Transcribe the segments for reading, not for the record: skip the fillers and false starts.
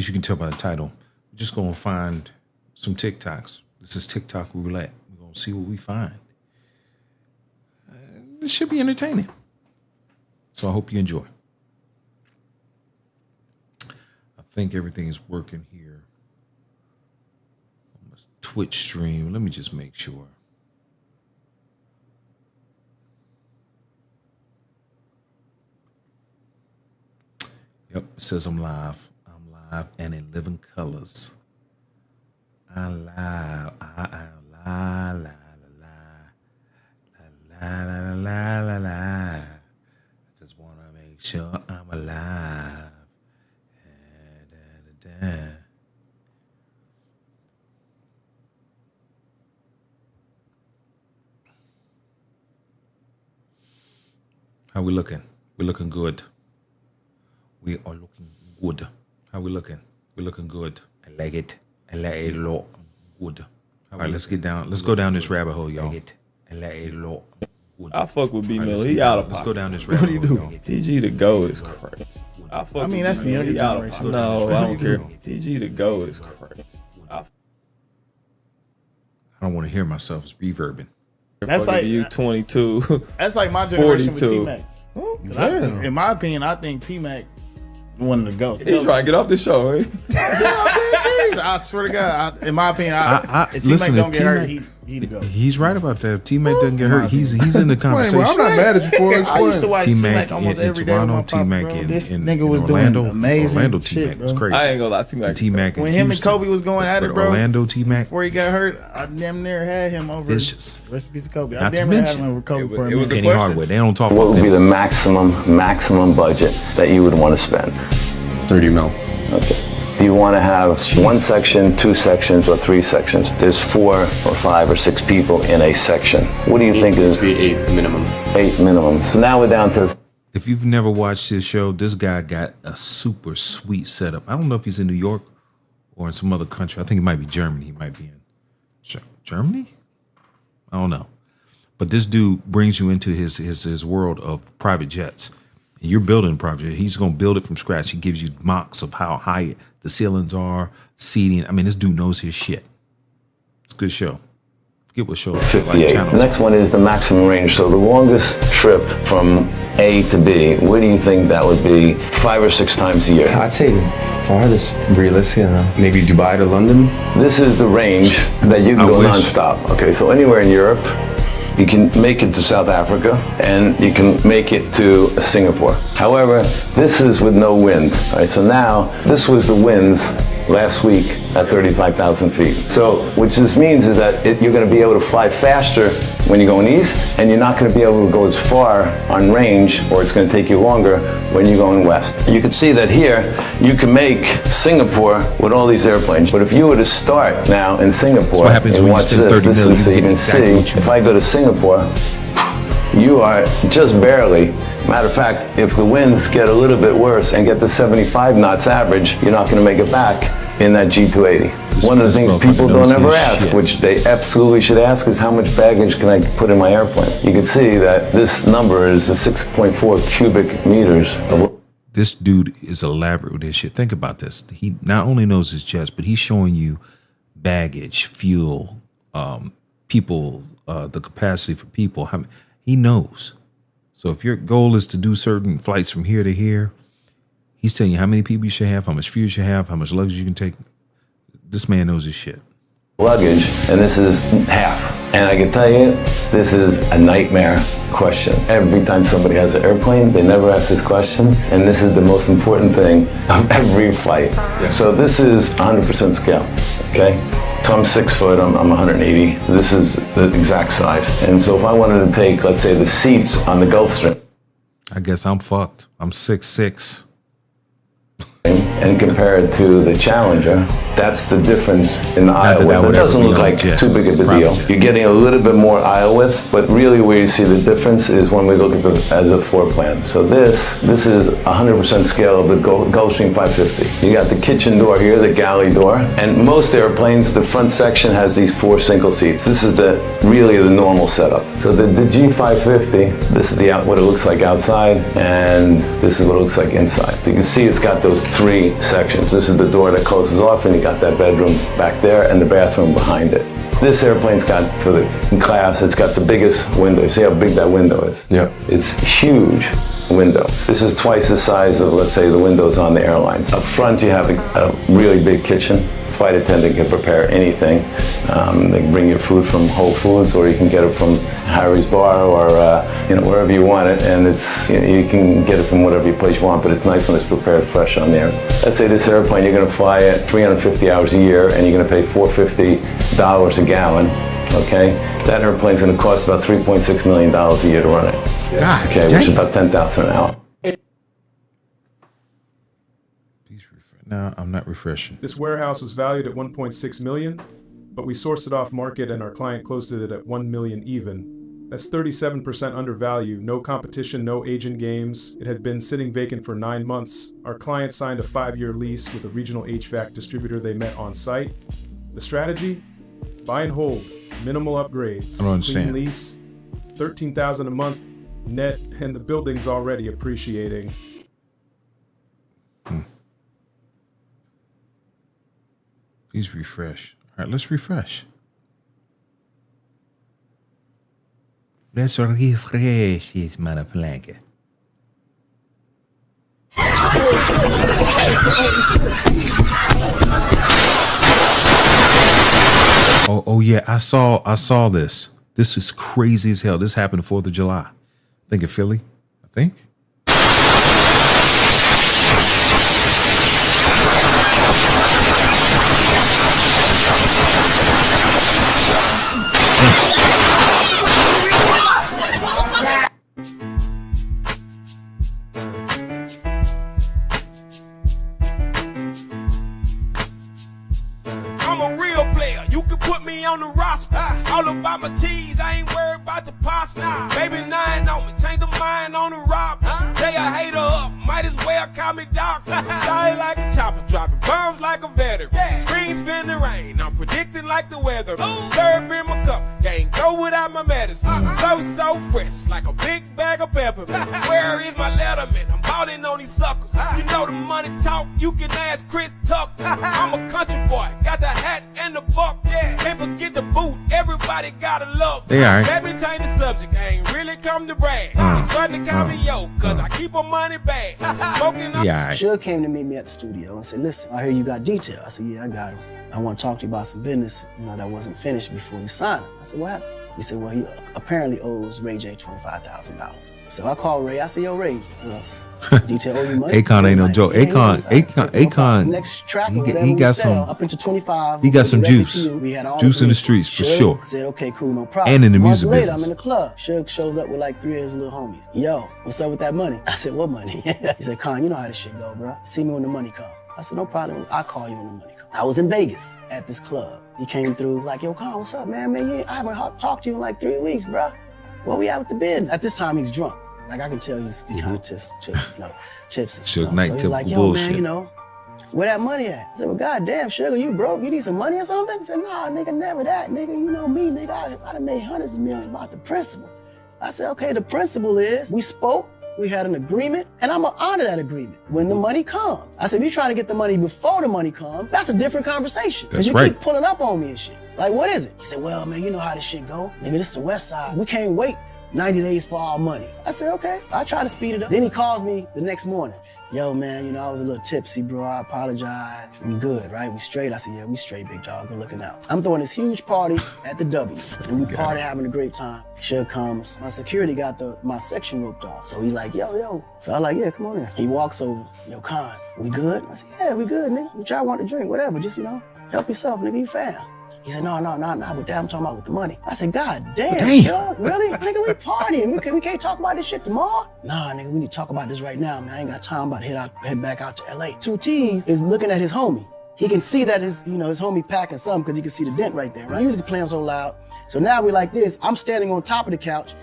as you can tell by the title, we're just going to find some TikToks. This is TikTok Roulette. We're going to see what we find. It should be entertaining. So I hope you enjoy. I think everything is working here on the Twitch stream. Let me just make sure. Yep, it says I'm live. I'm live and in living colors. I'm live. I am la la la la la la la la. I just want to make sure I'm alive. Da, da, da. How we looking? We're looking good. We are looking good. How we looking? We're looking good. I like it. I like it a lot. Good. All right, let's get down. Let's go down this rabbit hole, y'all. I like it a lot. Good. I fuck with B Miller. He out of pocket. Let's go down this rabbit hole, y'all. TG to go is crazy. I mean, that's the younger generation. No, I don't care. TG to go is crazy. I don't want to hear myself. It's reverbing. That's like you 22. That's like my generation 42. with T-Mac. In my opinion, I think T-Mac one of the GOATs. He's trying to get off the show. Eh? I swear to God, in my opinion, if T-Mac don't get hurt, he the GOAT. He's right about that. If T-Mac doesn't get hurt, he's in the conversation. I'm not mad at you for it. I used to watch T-Mac T-Mac almost in every day. Toronto, With my T-Mac pop, bro. in This in nigga was Orlando. doing amazing Orlando shit, T-Mac was bro. crazy. I ain't gonna lie, T-Mac. When him and Kobe was going at it, bro. Orlando T-Mac. Before he got hurt, I damn near had him over. Vicious. Recipes of Kobe. I Not to damn near had mention, him over Kobe for a it was minute. Penny Hardaway. They don't talk What about would be that. the maximum budget that you would want to spend? 30 mil. Okay. Do you want to have one section, two sections, or three sections? There's 4 or 5 or 6 people in a section. What do you think is? Be 8 minimum. 8 minimum. So now we're down to. If you've never watched his show, this guy got a super sweet setup. I don't know if he's in New York or in some other country. I think it might be Germany. He might be in Germany? I don't know. But this dude brings you into his world of private jets. And you're building a private jet. He's going to build it from scratch. He gives you mocks of how high the ceilings are, seating. I mean, this dude knows his shit. It's a good show. Forget what show. 58. The next one is the maximum range. So the longest trip from A to B, where do you think that would be 5 or 6 times a year? I'd say farthest realistic, maybe Dubai to London. This is the range that you can go nonstop. Okay, so anywhere in Europe, you can make it to South Africa and you can make it to Singapore. However, this is with no wind. All right, so now this was the winds last week at 35,000 feet. So, which this means is that you're going to be able to fly faster when you're going east, and you're not going to be able to go as far on range, or it's going to take you longer when you're going west. You can see that here, you can make Singapore with all these airplanes. But if you were to start now in Singapore, what happens and when you watch spend this, 30 this million, is so you can exactly see, if I go to Singapore, you are just barely. Matter of fact, if the winds get a little bit worse and get to 75 knots average, you're not going to make it back in that G280. One of the things people don't ever ask, which they absolutely should ask, is how much baggage can I put in my airplane? You can see that this number is the 6.4 cubic meters. This dude is elaborate with this shit. Think about this. He not only knows his jets, but he's showing you baggage, fuel, people, the capacity for people. He knows. So if your goal is to do certain flights from here to here, he's telling you how many people you should have, how much fuel you should have, how much luggage you can take. This man knows his shit. Luggage, and this is half. And I can tell you, this is a nightmare question. Every time somebody has an airplane, they never ask this question, and this is the most important thing of every flight. Yeah. So this is 100% scale, okay? So I'm 6 foot, I'm 180. This is the exact size. And so if I wanted to take, let's say, the seats on the Gulfstream. I guess I'm fucked. I'm 6'6". And compare it to the Challenger, that's the difference in the aisle width. It doesn't look like too big of a deal. You're getting a little bit more aisle width, but really where you see the difference is when we look at as a floor plan. So this is 100% scale of the Gulfstream 550. You got the kitchen door here, the galley door, and most airplanes, the front section has these 4 single seats. This is really the normal setup. So the G550, this is what it looks like outside, and this is what it looks like inside. So you can see it's got those 3 three sections. This is the door that closes off, and you got that bedroom back there and the bathroom behind it. This airplane's got, for the class, it's got the biggest window. See how big that window is? Yeah. It's huge window. This is twice the size of, let's say, the windows on the airlines. Up front, you have a really big kitchen. Flight attendant can prepare anything. They can bring you food from Whole Foods, or you can get it from Harry's Bar, or wherever you want it. And it's you can get it from whatever place you want, but it's nice when it's prepared fresh on there. Let's say this airplane, you're going to fly it 350 hours a year, and you're going to pay $450 a gallon. Okay, that airplane's going to cost about $3.6 million a year to run it. God, okay, which is about $10,000 an hour. No, I'm not refreshing. This warehouse was valued at $1.6 million, but we sourced it off market and our client closed it at $1 million even. That's 37% undervalued, no competition, no agent games. It had been sitting vacant for 9 months. Our client signed a 5-year lease with a regional HVAC distributor they met on site. The strategy? Buy and hold, minimal upgrades. I don't understand. Clean lease, $13,000 a month net, and the building's already appreciating. Please refresh. All right, let's refresh. Let's refresh this motherfucker. Oh yeah, I saw this. This is crazy as hell. This happened the 4th of July. I think in Philly. I think. I'm a real player, you can put me on the roster. All about my cheese, I ain't worried about the pasta. Baby 9 on me, change the mind on the rob. They a hater up, might as well call me doctor. Die like a chopper, dropping bombs like a veteran. Screens spin the rain, I'm predicting like the weather. Serve in my cup, can't go without my medicine. So fresh, like a big bag of pepper. Where is my letterman? I'm balling on these suckers. You know the money talk, you can ask Chris Tucker. I'm a country boy, got the hat and the buck. Yeah, can't forget the boot, everybody gotta love. They are. Let me change the subject, I ain't really come to brag. He's starting to call me yo, cause I keep my money bag. Smoking up. Yeah. Suge came to meet me at the studio and said, listen, I hear you got detail. I said, yeah, I got him. I want to talk to you about some business, that wasn't finished before you signed him. I said, what happened? He said, well, he apparently owes Ray J $25,000. So I called Ray. I said, yo, Ray, detail owe you money. Akon ain't no joke. Akon. Next track, he got some. Up into 25. He got some juice. We had all juice in the streets for sure. Said, okay, cool, no problem. And in the music later, business. I'm in the club. Suge shows up with like 3 of his little homies. Yo, what's up with that money? I said, what money? He said, Con, you know how this shit go, bro. See me when the money come. I said, no problem. I'll call you when the money comes. I was in Vegas at this club. He came through like, yo, Con, what's up, man? I haven't talked to you in like 3 weeks, bro. Where we at with the bids? At this time, he's drunk. Like, I can tell he's kind of tipsy. Suge Knight, so he's like, yo, bullshit. man, where that money at? I said, well, goddamn, Sugar, you broke? You need some money or something? He said, nah, nigga, never that. Nigga, you know me, nigga. I done made hundreds of millions about the principle. I said, okay, the principle is we spoke. We had an agreement, and I'm gonna honor that agreement when the money comes. I said, if you try to get the money before the money comes, that's a different conversation. That's you right. keep pulling up on me and shit. Like, what is it? He said, well, man, you know how this shit go. Nigga, this is the West Side. We can't wait 90 days for our money. I said, okay, I'll try to speed it up. Then he calls me the next morning. Yo, man, I was a little tipsy, bro. I apologize. We good, right? We straight? I said, yeah, we straight, big dog. Good looking out. I'm throwing this huge party at the W. And we party, having a great time. Suge comes. My security got my section roped off. So he like, yo. So I like, yeah, come on in. He walks over. Yo, Con, we good? I said, yeah, we good, nigga. What y'all want to drink? Whatever. Just, help yourself, nigga. You fam. He said, no, with that, I'm talking about with the money. I said, God damn. Bro, really? Nigga, we partying. We can't talk about this shit tomorrow? Nah, nigga, we need to talk about this right now, man. I ain't got time. I'm about to head back out to LA. 2 T's is looking at his homie. He can see that his homie packing something because he can see the dent right there, right? Music playing so loud. So now we like this. I'm standing on top of the couch.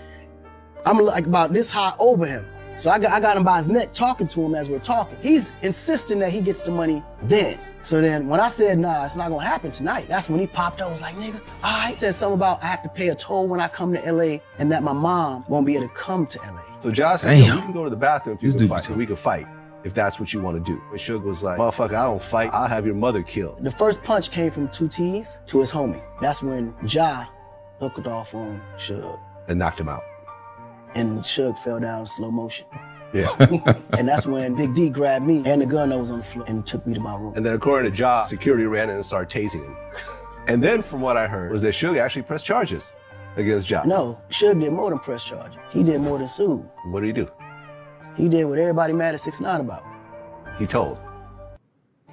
I'm like about this high over him. So I got him by his neck talking to him as we're talking. He's insisting that he gets the money then. So then when I said, nah, it's not gonna happen tonight, that's when he popped up, was like, nigga, all right. Said something about I have to pay a toll when I come to LA and that my mom won't be able to come to LA. So Josh said, we can go to the bathroom if you can fight. So we can fight. if that's what you want to do. And Suge was like, motherfucker, I don't fight. I'll have your mother killed. The first punch came from 2 T's to his homie. That's when Ja hooked off on Suge. And knocked him out. And Suge fell down in slow motion. Yeah. And that's when Big D grabbed me and the gun that was on the floor and took me to my room. And then according to Ja, security ran in and started tasing him. And then from what I heard was that Suge actually pressed charges against Ja. No, Suge did more than press charges. He did more than sue. What did he do? He did what everybody mad at 6ix9ine about. He told.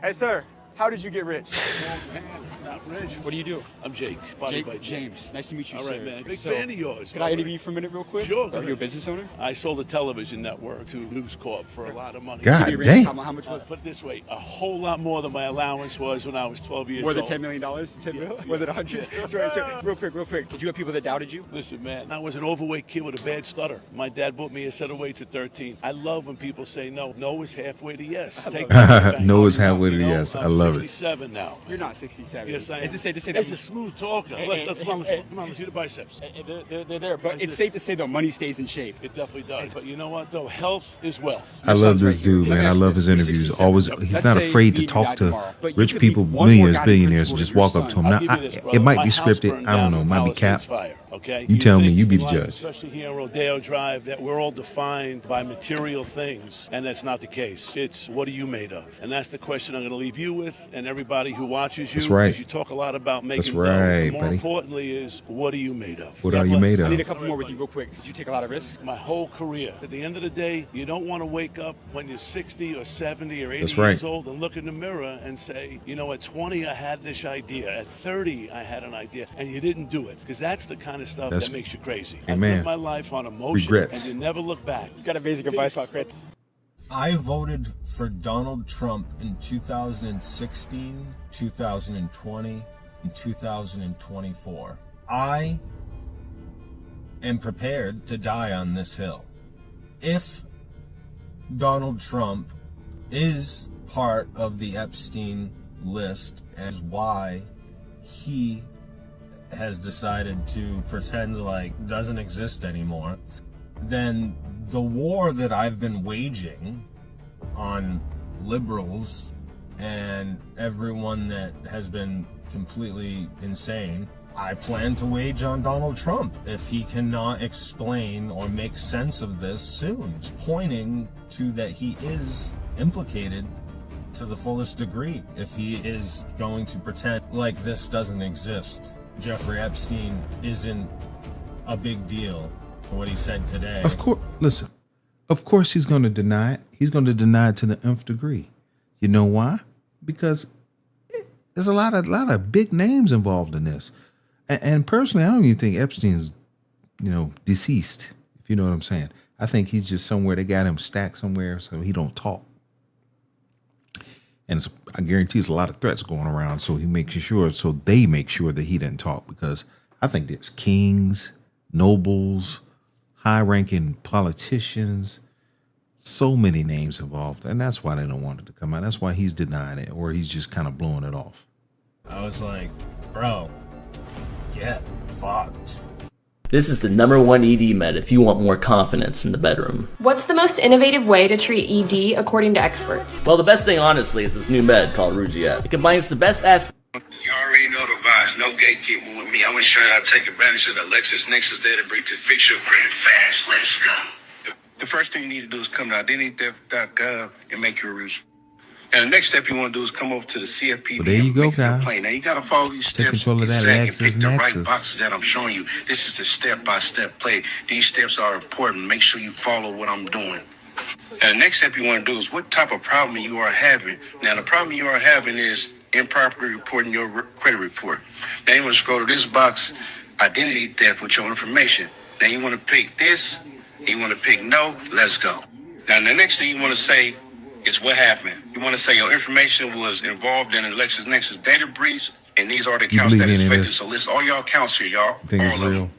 Hey, sir, how did you get rich? Not rich. What do you do? I'm Jake. James. Nice to meet you, All sir. right, man. Big fan of yours. Can I interview you for a minute real quick? Sure. Are you a business owner? I sold a television network to News Corp for a lot of money. God damn. How much was it? Put it this way, a whole lot more than my allowance was when I was 12 years More old. than $10 million? 10 mil? More than 100? That's right. So, real quick. Did you have people that doubted you? Listen, man, I was an overweight kid with a bad stutter. My dad bought me a set of weights at 13. I love when people say no. No is halfway to yes. No is halfway to yes. I love it. I'm 67 now. You're not 67. Yes, I am. Is it safe to say that? It's a smooth talker. Come on, let's see the biceps. They're there. But it's safe to say, though, money stays in shape. It definitely does. But you know what, though? Health is wealth. I love this dude, man. I love his interviews. Always, he's not afraid to talk to rich people, millionaires, billionaires, and just walk up to them. Now, it might be scripted. I don't know. It might be capped. Okay? You tell me. think You be the life, judge. Especially here on Rodeo Drive, that we're all defined by material things, and that's not the case. It's what are you made of? And that's the question I'm going to leave you with, and everybody who watches you. That's right. Because you talk a lot about making That's dough. right, More buddy. importantly is, what are you made of? What are you made I need a of? couple more with you real quick. Did you take a lot of risks? My whole career. At the end of the day, you don't want to wake up when you're 60 or 70 or 80 That's right. years old and look in the mirror and say, you know, at 20 I had this idea, at 30 I had an idea, and you didn't do it. Because that's the kind of stuff that makes you crazy. I Amen. lived my life on emotion, Regrets. and you never look back. You got amazing advice, Pop Crit. I voted for Donald Trump in 2016, 2020, and 2024. I am prepared to die on this hill. If Donald Trump is part of the Epstein list, as why he has decided to pretend like doesn't exist anymore, then the war that I've been waging on liberals and everyone that has been completely insane, I plan to wage on Donald Trump if he cannot explain or make sense of this soon. It's pointing to that he is implicated to the fullest degree if he is going to pretend like this doesn't exist. Jeffrey Epstein isn't a big deal for what he said today. Of course, listen. Of course, he's going to deny it. He's going to deny it to the nth degree. You know why? Because there's a lot of big names involved in this. And personally, I don't even think Epstein's, deceased. If you know what I'm saying. I think he's just somewhere. They got him stacked somewhere so he don't talk. And I guarantee there's a lot of threats going around. So they make sure that he didn't talk, because I think there's kings, nobles, high-ranking politicians, so many names involved, and that's why they don't want it to come out. That's why he's denying it, or he's just kind of blowing it off. I was like, bro, get fucked. This is the #1 ED med if you want more confidence in the bedroom. What's the most innovative way to treat ED according to experts? Well, the best thing, honestly, is this new med called Roulette. It combines the best aspects. You already know the vibes. No gatekeeping with me. I want to show you how to take advantage of the LexisNexis database to fix your credit fast. Let's go. The first thing you need to do is come to identitytheft.gov and make your review. And the next step you want to do is come over to the CFPB. Well, there you and go, make a guys. complaint. Now you got to follow these Take steps control of that and pick the right LexisNexis. boxes that I'm showing you. This is a step-by-step play. These steps are important. Make sure you follow what I'm doing. And the next step you want to do is what type of problem you are having. Now the problem you are having is improperly reporting your credit report. Now you want to scroll to this box, identity theft with your information. Now you want to pick this, you want to pick no, let's go. Now the next thing you want to say is what happened. You want to say your information was involved in a LexisNexis data breach, and these are the accounts that is affected. So list all your accounts here, y'all. I think it's all of real. them.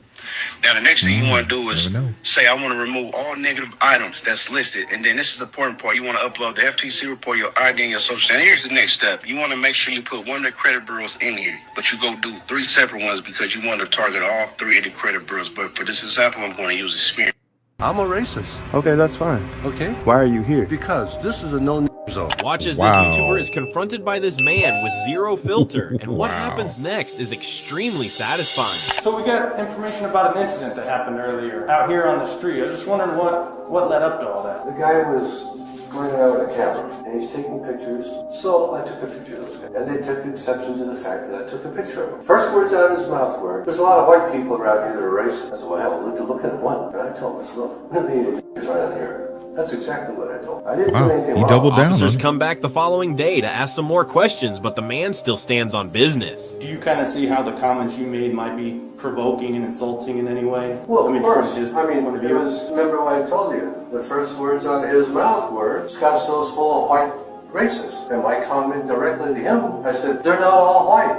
Now the next thing you want to do is Never know. say I want to remove all negative items that's listed, and then this is the important part. You want to upload the FTC report, your ID, and your social. And here's the next step. You want to make sure you put one of the credit bureaus in here, but you go do 3 separate ones because you want to target all 3 of the credit bureaus. But for this example, I'm going to use Experian. I'm a racist. Okay, that's fine. Okay? Why are you here? Because this is a no zone. Watch as this YouTuber is confronted by this man with zero filter, and what happens next is extremely satisfying. So we got information about an incident that happened earlier out here on the street. I was just wondering what led up to all that. The guy was going around with a camera, and he's taking pictures. So I took a picture of those guys, and they took exception to the fact that I took a picture of him. First words out of his mouth were, "There's a lot of white people around here that are racist." I said, "Well, hell, look at one." And I told him, I said, "Look, we're gonna be around here." That's exactly what I told him. I didn't do anything wrong. Doubled down. Officers come back the following day to ask some more questions, but the man still stands on business. Do you kind of see how the comments you made might be provoking and insulting in any way? Well, of course. From his point of view. Remember what I told you? The first words out of his mouth were, "Scottsdale's full of white racists." And my comment directly to him, I said, "They're not all white."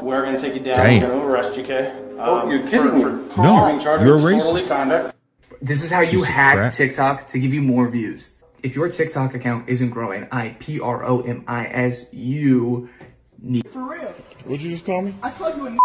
We're going to take you down. Damn. We're going to arrest you, Kay. Oh, you're kidding me. No, being charged you're with a disorderly racist. conduct. This is how you Piece of hack crap. TikTok to give you more views. If your TikTok account isn't growing, IPROMISU need. For real. What'd you just call me? I called you a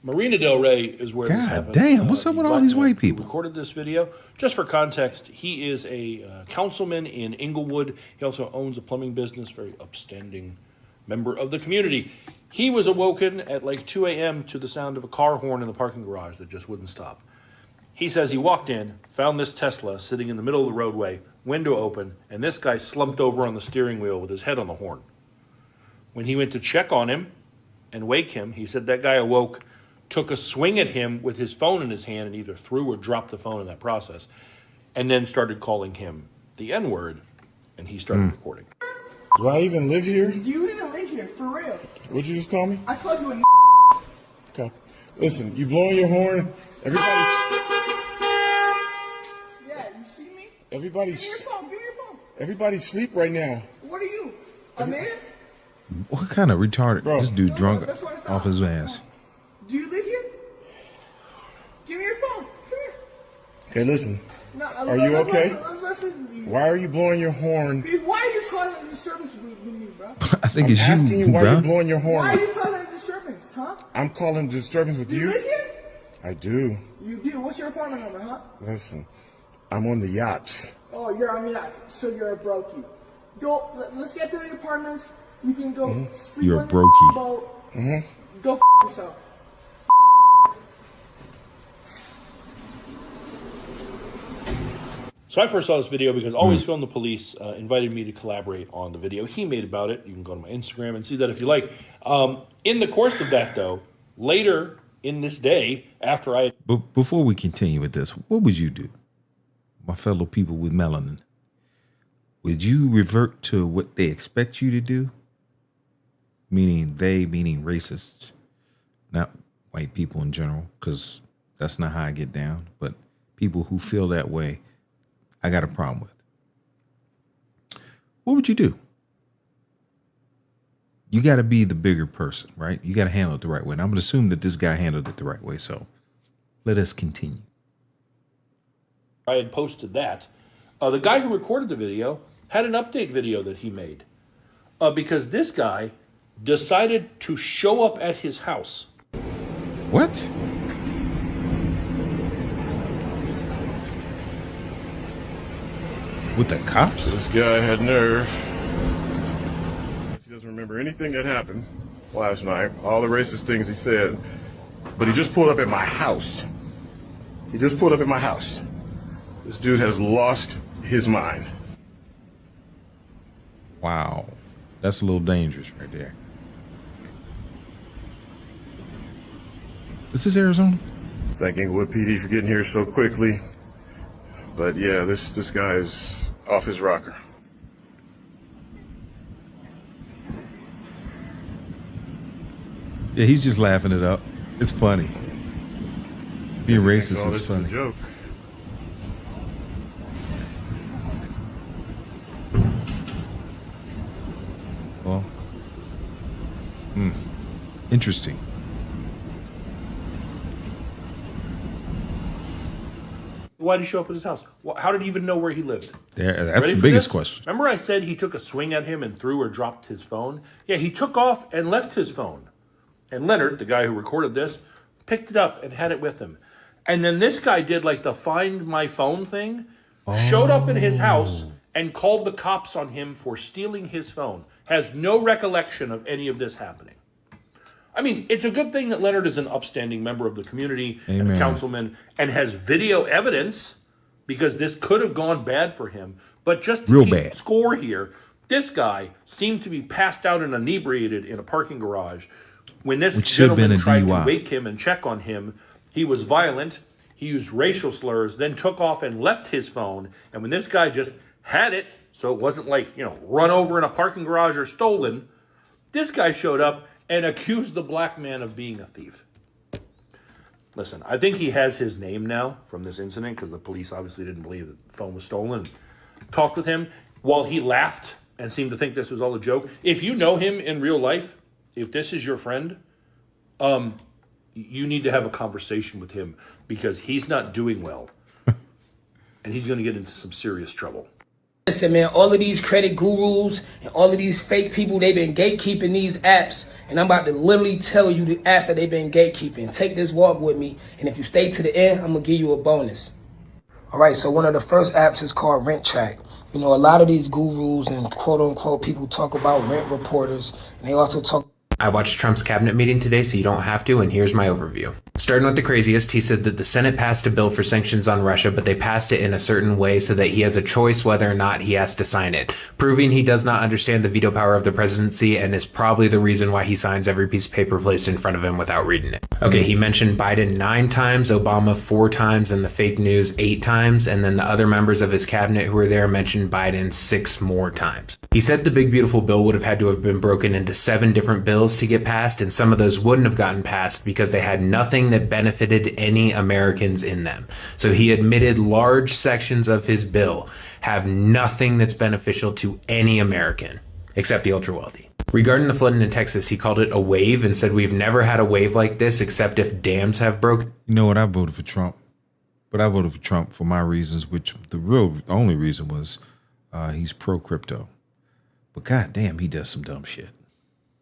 Marina Del Rey is where this God happened. damn, what's up with all these white people? Recorded this video. Just for context, he is a councilman in Inglewood. He also owns a plumbing business, very upstanding member of the community. He was awoken at like 2 a.m. to the sound of a car horn in the parking garage that just wouldn't stop. He says he walked in, found this Tesla sitting in the middle of the roadway, window open, and this guy slumped over on the steering wheel with his head on the horn. When he went to check on him and wake him, he said that guy awoke, took a swing at him with his phone in his hand and either threw or dropped the phone in that process, and then started calling him the N-word, and he started recording. Do I even live here? Do you even live here? For real. What'd you just call me? I called you a Okay. Listen, you blowing your horn. Everybody's. Yeah, you see me? Everybody's. Give me your phone. Give me your phone. Everybody's asleep right now. What are you? A man? What kind of retarded? Bro. This dude drunk that's what I thought. off his ass. Do you live here? Give me your phone. Come here. Okay, listen. No, Are you okay? Let's listen. Why are you blowing your horn? Because why are you causing a disturbance with me, bro? I think I'm it's asking you why bro. you're blowing your horn. Why are you causing a disturbance, huh? I'm calling disturbance with Do you you. live here? I do. You do. What's your apartment number, huh? Listen, I'm on the yachts. Oh, you're on the yacht, so you're a brokey. Go. Let's get to the apartments. You can go. Street You're a on the brokey. boat. Mm-hmm. Go yourself. So I first saw this video because Always Film the Police invited me to collaborate on the video he made about it. You can go to my Instagram and see that if you like. In the course of that, though, later in this day, after I... But before we continue with this, what would you do, my fellow people with melanin? Would you revert to what they expect you to do? Meaning racists, not white people in general, because that's not how I get down. But people who feel that way, I got a problem with. What would you do? You got to be the bigger person, right? You got to handle it the right way. And I'm going to assume that this guy handled it the right way. So let us continue. I had posted that. The guy who recorded the video had an update video that he made because this guy decided to show up at his house. What? With the cops? This guy had nerve. He doesn't remember anything that happened last night, all the racist things he said, but he just pulled up at my house. He just pulled up at my house. This dude has lost his mind. Wow. That's a little dangerous right there. This is Arizona? Thanking Wood PD for getting here so quickly. But yeah, this guy is off his rocker. Yeah, he's just laughing it up. It's funny. Being racist is funny. A joke. Well, interesting. Why did he show up at his house? How did he even know where he lived? That's the biggest question. Remember I said he took a swing at him and threw or dropped his phone? Yeah, he took off and left his phone. And Leonard, the guy who recorded this, picked it up and had it with him. And then this guy did like the find my phone thing, showed up at his house and called the cops on him for stealing his phone. Has no recollection of any of this happening. I mean, it's a good thing that Leonard is an upstanding member of the community and a councilman and has video evidence, because this could have gone bad for him. But just to keep score here, this guy seemed to be passed out and inebriated in a parking garage. When this gentleman tried to wake him and check on him, he was violent. He used racial slurs, then took off and left his phone. And when this guy just had it, so it wasn't like, run over in a parking garage or stolen, this guy showed up and accused the black man of being a thief. Listen, I think he has his name now from this incident, because the police obviously didn't believe that the phone was stolen. Talked with him while he laughed and seemed to think this was all a joke. If you know him in real life, if this is your friend, you need to have a conversation with him, because he's not doing well. And he's going to get into some serious trouble. Listen, man, all of these credit gurus and all of these fake people, they've been gatekeeping these apps. And I'm about to literally tell you the apps that they've been gatekeeping. Take this walk with me, and if you stay to the end, I'm going to give you a bonus. All right, so one of the first apps is called Rent Track. A lot of these gurus and quote-unquote people talk about rent reporters, and they also talk... I watched Trump's cabinet meeting today, so you don't have to, and here's my overview. Starting with the craziest, he said that the Senate passed a bill for sanctions on Russia, but they passed it in a certain way so that he has a choice whether or not he has to sign it, proving he does not understand the veto power of the presidency and is probably the reason why he signs every piece of paper placed in front of him without reading it. Okay, he mentioned Biden 9 times, Obama 4 times, and the fake news 8 times, and then the other members of his cabinet who were there mentioned Biden 6 more times. He said the big beautiful bill would have had to have been broken into 7 different bills to get passed, and some of those wouldn't have gotten passed because they had nothing that benefited any Americans in them. So he admitted large sections of his bill have nothing that's beneficial to any American except the ultra wealthy. Regarding the flooding in Texas, he called it a wave and said we've never had a wave like this except if dams have broken. You know what? I voted for Trump, but I voted for Trump for my reasons, which the only reason was he's pro crypto. But goddamn, he does some dumb shit.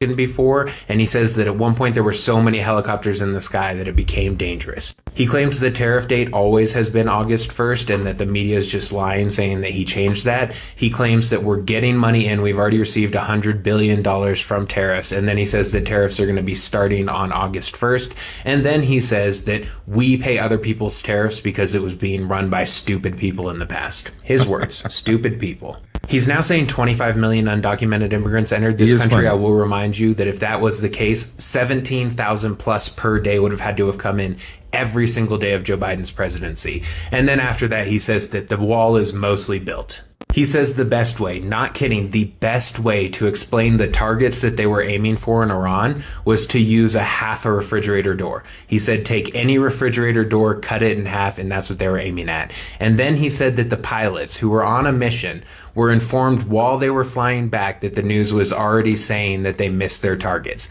Before, and he says that at one point there were so many helicopters in the sky that it became dangerous. He claims the tariff date always has been August 1st and that the media is just lying saying that he changed that. He claims that we're getting money in. We've already received $100 billion from tariffs, and then he says that tariffs are going to be starting on August 1st, and then he says that we pay other people's tariffs because it was being run by stupid people in the past. His words, stupid people. He's now saying 25 million undocumented immigrants entered this country. Funny. I will remind you that if that was the case, 17,000 plus per day would have had to have come in every single day of Joe Biden's presidency. And then after that, he says that the wall is mostly built. He says the best way, not kidding, the best way to explain the targets that they were aiming for in Iran was to use a half a refrigerator door. He said, take any refrigerator door, cut it in half, and that's what they were aiming at. And then he said that the pilots who were on a mission were informed while they were flying back that the news was already saying that they missed their targets.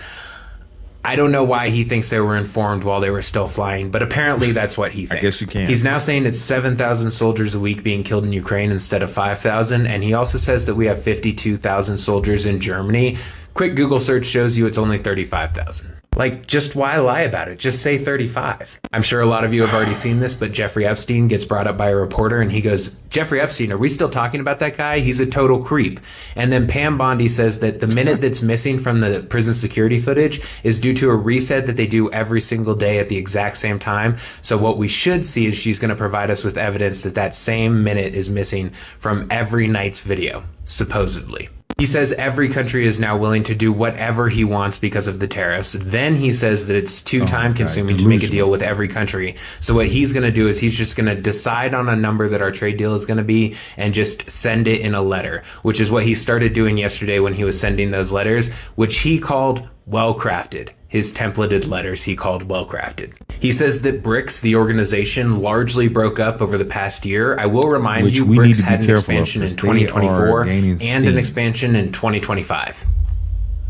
I don't know why he thinks they were informed while they were still flying, but apparently that's what he thinks. I guess you can. He's now saying it's 7,000 soldiers a week being killed in Ukraine instead of 5,000, and he also says that we have 52,000 soldiers in Germany. Quick Google search shows you it's only 35,000. Like, just why lie about it? Just say 35. I'm sure a lot of you have already seen this, but Jeffrey Epstein gets brought up by a reporter and he goes, Jeffrey Epstein, are we still talking about that guy? He's a total creep. And then Pam Bondi says that the minute that's missing from the prison security footage is due to a reset that they do every single day at the exact same time. So what we should see is she's going to provide us with evidence that that same minute is missing from every night's video, supposedly. He says every country is now willing to do whatever he wants because of the tariffs. Then he says that it's too time consuming to make a deal with every country. So what he's going to do is he's just going to decide on a number that our trade deal is going to be and just send it in a letter, which is what he started doing yesterday when he was sending those letters, which he called well-crafted. His templated letters he called well-crafted. He says that BRICS, the organization, largely broke up over the past year. I will remind you, BRICS had an expansion in 2024 and an expansion in 2025.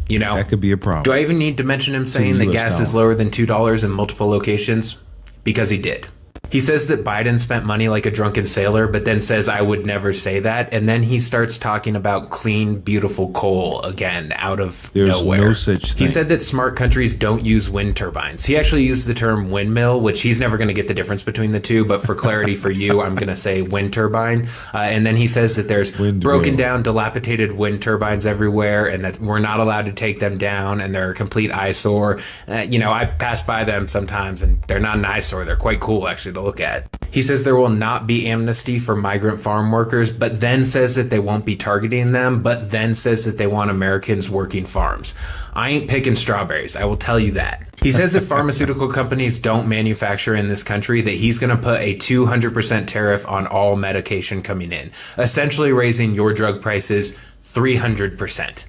You know, that could be a problem. Do I even need to mention him saying that gas is lower than $2 in multiple locations? Because he did. He says that Biden spent money like a drunken sailor, but then says, I would never say that. And then he starts talking about clean, beautiful coal again out of nowhere. There's no such thing. He said that smart countries don't use wind turbines. He actually used the term windmill, which he's never going to get the difference between the two. But for clarity for you, I'm going to say wind turbine. And then he says that there's broken down, dilapidated wind turbines everywhere and that we're not allowed to take them down and they're a complete eyesore. I pass by them sometimes and they're not an eyesore. They're quite cool, actually, to look at. He says there will not be amnesty for migrant farm workers, but then says that they won't be targeting them, but then says that they want Americans working farms. I ain't picking strawberries, I will tell you that. He says if pharmaceutical companies don't manufacture in this country, that he's going to put a 200% tariff on all medication coming in, essentially raising your drug prices 300%.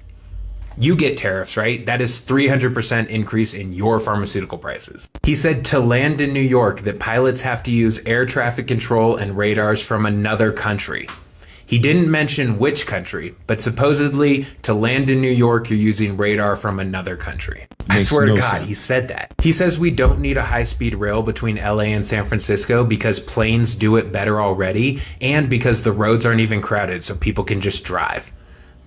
You get tariffs, right? That is 300% increase in your pharmaceutical prices. He said to land in New York that pilots have to use air traffic control and radars from another country. He didn't mention which country, but supposedly to land in New York, you're using radar from another country. I swear to God, he said that. He says we don't need a high-speed rail between LA and San Francisco because planes do it better already and because the roads aren't even crowded so people can just drive.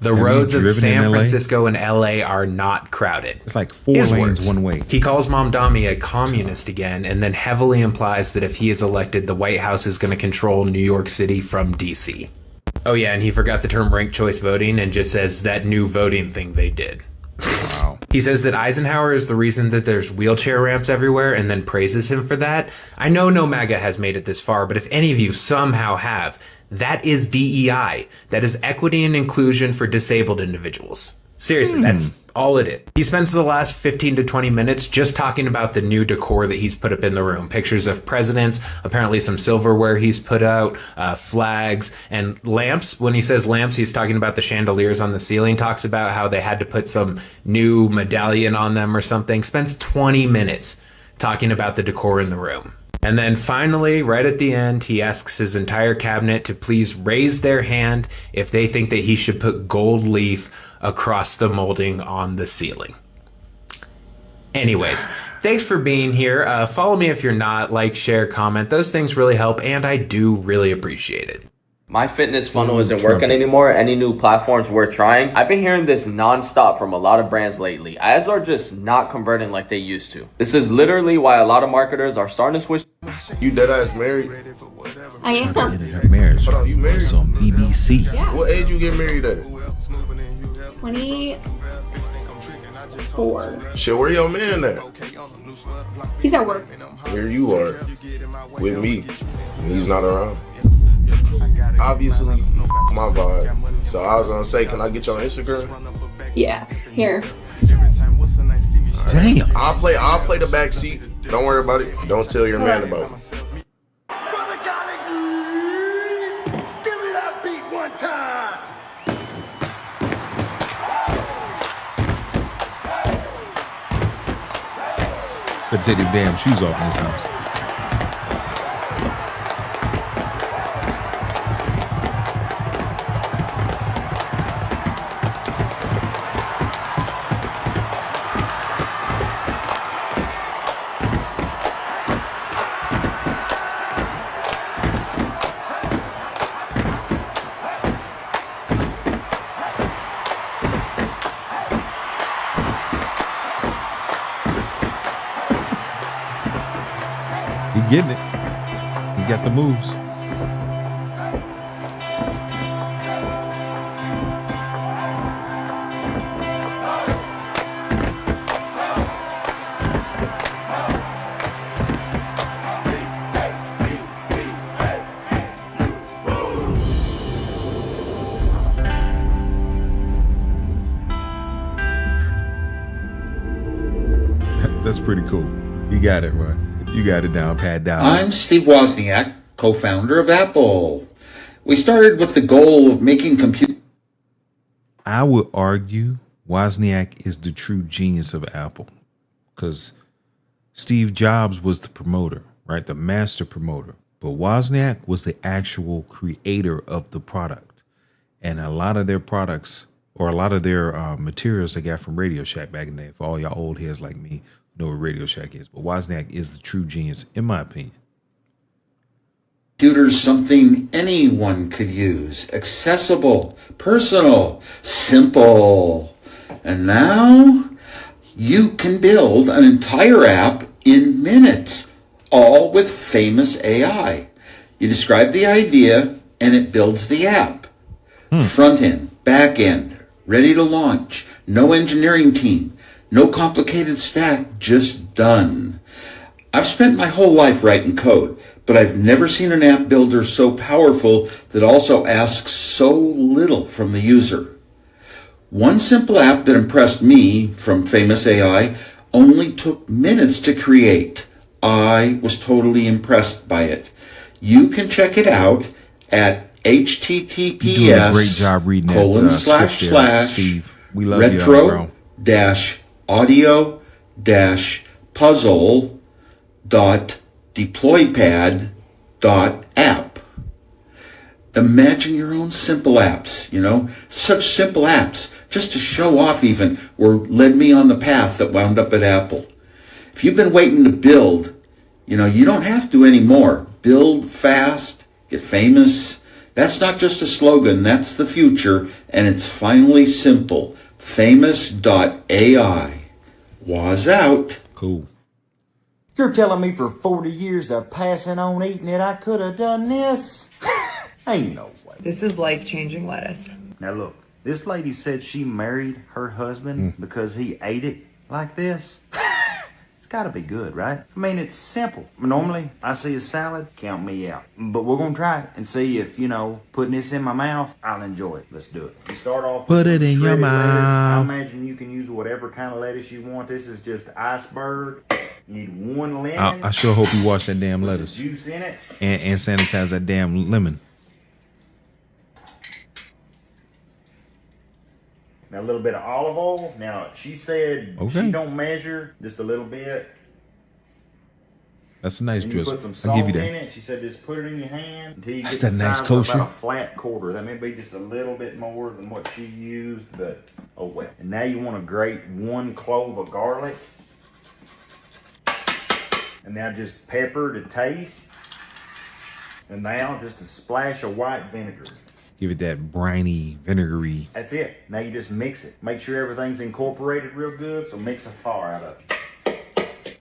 The roads of San Francisco and LA are not crowded. It's like 4 lanes one way. He calls Mamdani a communist again and then heavily implies that if he is elected, the White House is going to control New York City from DC. Oh yeah, and he forgot the term ranked choice voting and just says that new voting thing they did. Wow. He says that Eisenhower is the reason that there's wheelchair ramps everywhere and then praises him for that. I know no MAGA has made it this far, but if any of you somehow have, that is DEI. That is equity and inclusion for disabled individuals. Seriously, that's all it is. He spends the last 15 to 20 minutes just talking about the new decor that he's put up in the room. Pictures of presidents, apparently some silverware he's put out, flags, and lamps. When he says lamps, he's talking about the chandeliers on the ceiling, talks about how they had to put some new medallion on them or something. Spends 20 minutes talking about the decor in the room. And then finally, right at the end, he asks his entire cabinet to please raise their hand if they think that he should put gold leaf across the molding on the ceiling. Anyways, thanks for being here. Follow me if you're not, like, share, comment. Those things really help, and I do really appreciate it. My fitness funnel isn't working anymore. Any new platforms worth trying? I've been hearing this nonstop from a lot of brands lately. Ads are just not converting like they used to. This is literally why a lot of marketers are starting to switch. You dead ass married? I am. Her marriage. Hold on, you married? It's on BBC. Yeah. What age you get married at? 24. Shit, where your man at? He's at work. Here you are, with me. He's not around. Obviously, my vibe. So I was gonna say, can I get you on Instagram? Yeah, here. Damn. I'll play the back seat. Don't worry about it. Don't tell your man about it. Better take them damn shoes off in this house. Getting it. He got the moves. That's pretty cool. You got it, Roy. You got it down, pat down. I'm Steve Wozniak, co-founder of Apple. We started with the goal of making computers. I would argue Wozniak is the true genius of Apple because Steve Jobs was the promoter, right? The master promoter. But Wozniak was the actual creator of the product. And a lot of their products or a lot of their materials they got from Radio Shack back in the day, for all y'all old heads like me, know what Radio Shack is, but Wozniak is the true genius, in my opinion. Computer's something anyone could use. Accessible, personal, simple. And now you can build an entire app in minutes, all with Famous AI. You describe the idea and it builds the app. Front end, back end, ready to launch. No engineering team, no complicated stack, just done. I've spent my whole life writing code, but I've never seen an app builder so powerful that also asks so little from the user. One simple app that impressed me from Famous AI only took minutes to create. I was totally impressed by it. You can check it out at https:// You're doing a great job reading that script there, Steve. We love you, bro. retro-audio-puzzle.deploypad.app. Imagine your own simple apps, such simple apps, just to show off even, led me on the path that wound up at Apple. If you've been waiting to build, you don't have to anymore. Build fast, get famous. That's not just a slogan, that's the future, and it's finally simple. Famous.ai. Was out. Cool. You're telling me for 40 years of passing on eating it, I could have done this? Ain't no way. This is life-changing lettuce. Now look, this lady said she married her husband because he ate it like this. It's gotta be good, right? I mean, it's simple. Normally, I see a salad, count me out. But we're gonna try it and see if, putting this in my mouth, I'll enjoy it. Let's do it. You start off with Put it in your lettuce. I mouth. imagine you can use whatever kind of lettuce you want. This is just iceberg. You need one lemon. I sure hope you wash that damn lettuce. Juice in it. And sanitize that damn lemon. Now a little bit of olive oil. Now she said she don't measure, just a little bit. That's a nice And you drizzle. put some I'll salt give you in that. it. She said just put it in your hand until you That's get that the nice size of kosher. about a flat quarter. That may be just a little bit more than what she used, but oh well. And now you want to grate 1 clove of garlic. And now just pepper to taste. And now just a splash of white vinegar. Give it that briny, vinegary. That's it. Now you just mix it. Make sure everything's incorporated real good, so mix a far out of it.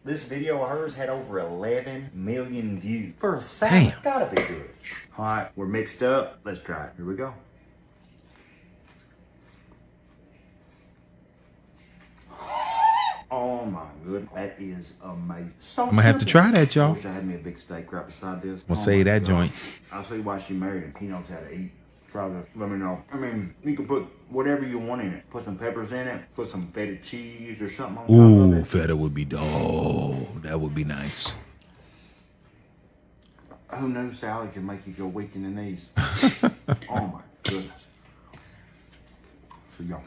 This video of hers had over 11 million views. For a salad, gotta be good. All right, we're mixed up. Let's try it. Here we go. Oh my goodness, that is amazing. So I'm gonna have to try that, y'all. I wish I had me a big steak right beside this. I'm gonna say that joint. I'll see why she married him. He knows how to eat. Probably let me know. I mean, you can put whatever you want in it. Put some peppers in it. Put some feta cheese or something on top of Ooh, it. feta would be that would be nice. Who knew salad could make you go weak in the knees? Oh my goodness. So y'all.